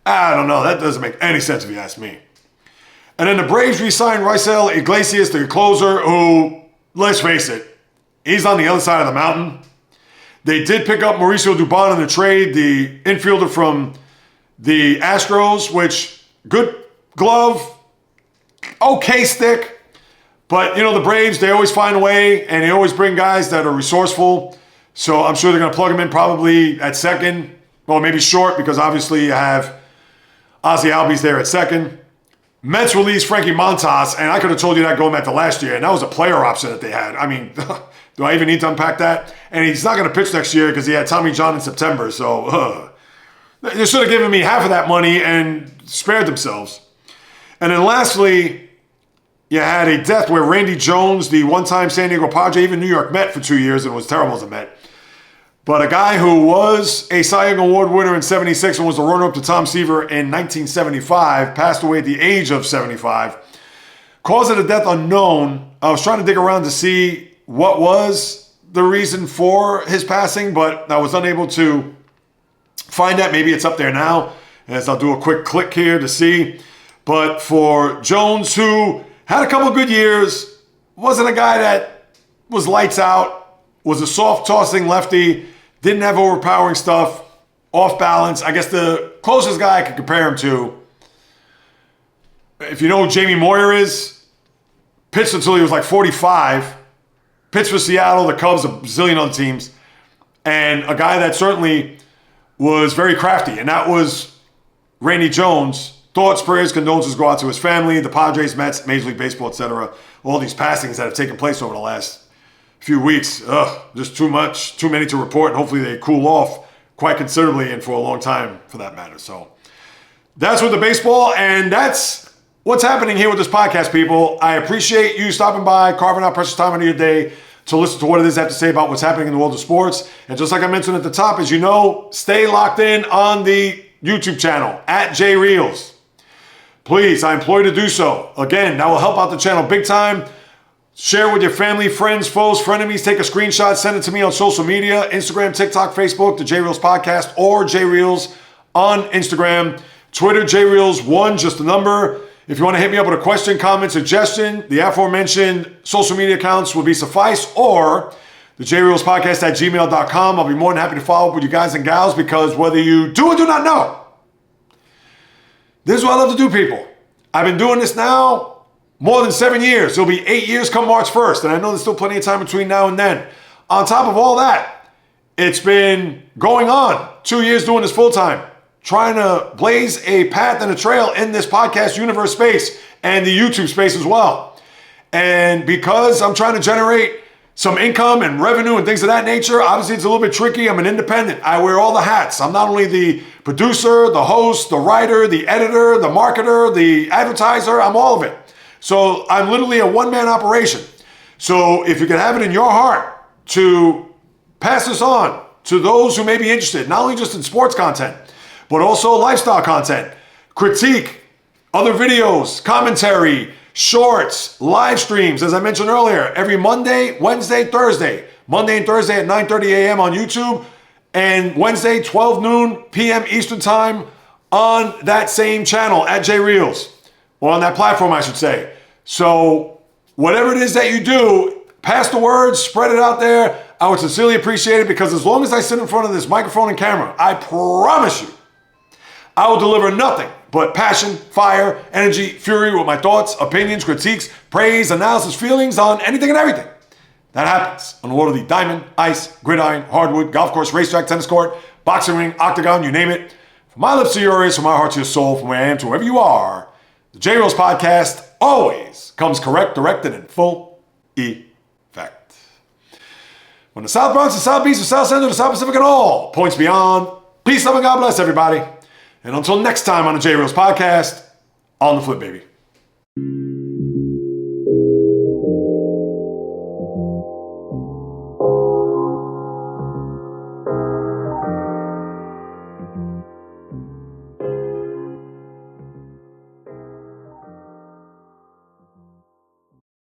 Speaker 3: I don't know. That doesn't make any sense if you ask me. And then the Braves re-signed Raisel Iglesias, the closer, who, let's face it, he's on the other side of the mountain. They did pick up Mauricio Dubon in the trade, the infielder from the Astros, which, good glove, okay stick. But, you know, the Braves, they always find a way, and they always bring guys that are resourceful. So I'm sure they're going to plug him in probably at second, or maybe short, because obviously you have Ozzie Albies there at second. Mets released Frankie Montas, and I could have told you that going back to last year, and that was a player option that they had. I mean, do I even need to unpack that? And he's not going to pitch next year because he had Tommy John in September, so they should have given me half of that money and spared themselves. And then lastly, you had a death where Randy Jones, the one-time San Diego Padre, even New York Met for 2 years and was terrible as a Met, but a guy who was a Cy Young Award winner in 76 and was the runner-up to Tom Seaver in 1975, passed away at the age of 75. Cause of the death unknown. I was trying to dig around to see what was the reason for his passing, but I was unable to find that. Maybe it's up there now, as I'll do a quick click here to see. But for Jones, who had a couple good years, wasn't a guy that was lights out, was a soft-tossing lefty, didn't have overpowering stuff, off balance. I guess the closest guy I could compare him to, if you know who Jamie Moyer is, pitched until he was like 45, pitched for Seattle, the Cubs, a zillion other teams. and a guy that certainly was very crafty, and that was Randy Jones. Thoughts, prayers, condolences go out to his family, the Padres, Mets, Major League Baseball, etc. All these passings that have taken place over the last few weeks. Just too many to report, and hopefully they cool off quite considerably and for a long time for that matter. So that's with the baseball, and that's what's happening here with this podcast, people. I appreciate you stopping by, carving out precious time out of your day to listen to what it is I have to say about what's happening in the world of sports. And just like I mentioned at the top, as you know, stay locked in on the YouTube channel, at JAYREELZ. Please, I implore you to do so. Again, that will help out the channel big time. Share with your family, friends, foes, frenemies. Take a screenshot, send it to me on social media, Instagram, TikTok, Facebook, the JAYREELZ Podcast, or JAYREELZ on Instagram. Twitter, JAYREELZ1, just a number. If you want to hit me up with a question, comment, suggestion, the aforementioned social media accounts will be suffice, or the JAYREELZ Podcast at gmail.com. I'll be more than happy to follow up with you guys and gals, because whether you do or do not know, this is what I love to do, people. I've been doing this now more than 7 years. It'll be 8 years come March 1st, and I know there's still plenty of time between now and then. On top of all that, it's been going on 2 years doing this full time, trying to blaze a path and a trail in this podcast universe space and the YouTube space as well. And because I'm trying to generate some income and revenue and things of that nature, obviously it's a little bit tricky. I'm an independent. I wear all the hats. I'm not only the producer, the host, the writer, the editor, the marketer, the advertiser. I'm all of it. So I'm literally a one-man operation. So if you can have it in your heart to pass this on to those who may be interested, not only just in sports content, but also lifestyle content, critique, other videos, commentary, shorts, live streams, as I mentioned earlier, every Monday, Wednesday, Thursday. Monday and Thursday at 9:30 a.m. on YouTube, and Wednesday, 12 noon p.m. Eastern Time on that same channel at JAYREELZ, or on that platform, I should say. So whatever it is that you do, pass the word, spread it out there. I would sincerely appreciate it, because as long as I sit in front of this microphone and camera, I promise you, I will deliver nothing but passion, fire, energy, fury with my thoughts, opinions, critiques, praise, analysis, feelings on anything and everything that happens on the world of the diamond, ice, gridiron, hardwood, golf course, racetrack, tennis court, boxing ring, octagon, you name it. From my lips to your ears, from my heart to your soul, from where I am to wherever you are, the JAYREELZ Podcast always comes correct, directed, in full effect. From the South Bronx, the South Beach, the South Central, the South Pacific, and all points beyond, peace, love, and God bless everybody. And until next time on the JAYREELZ Podcast, on the flip, baby.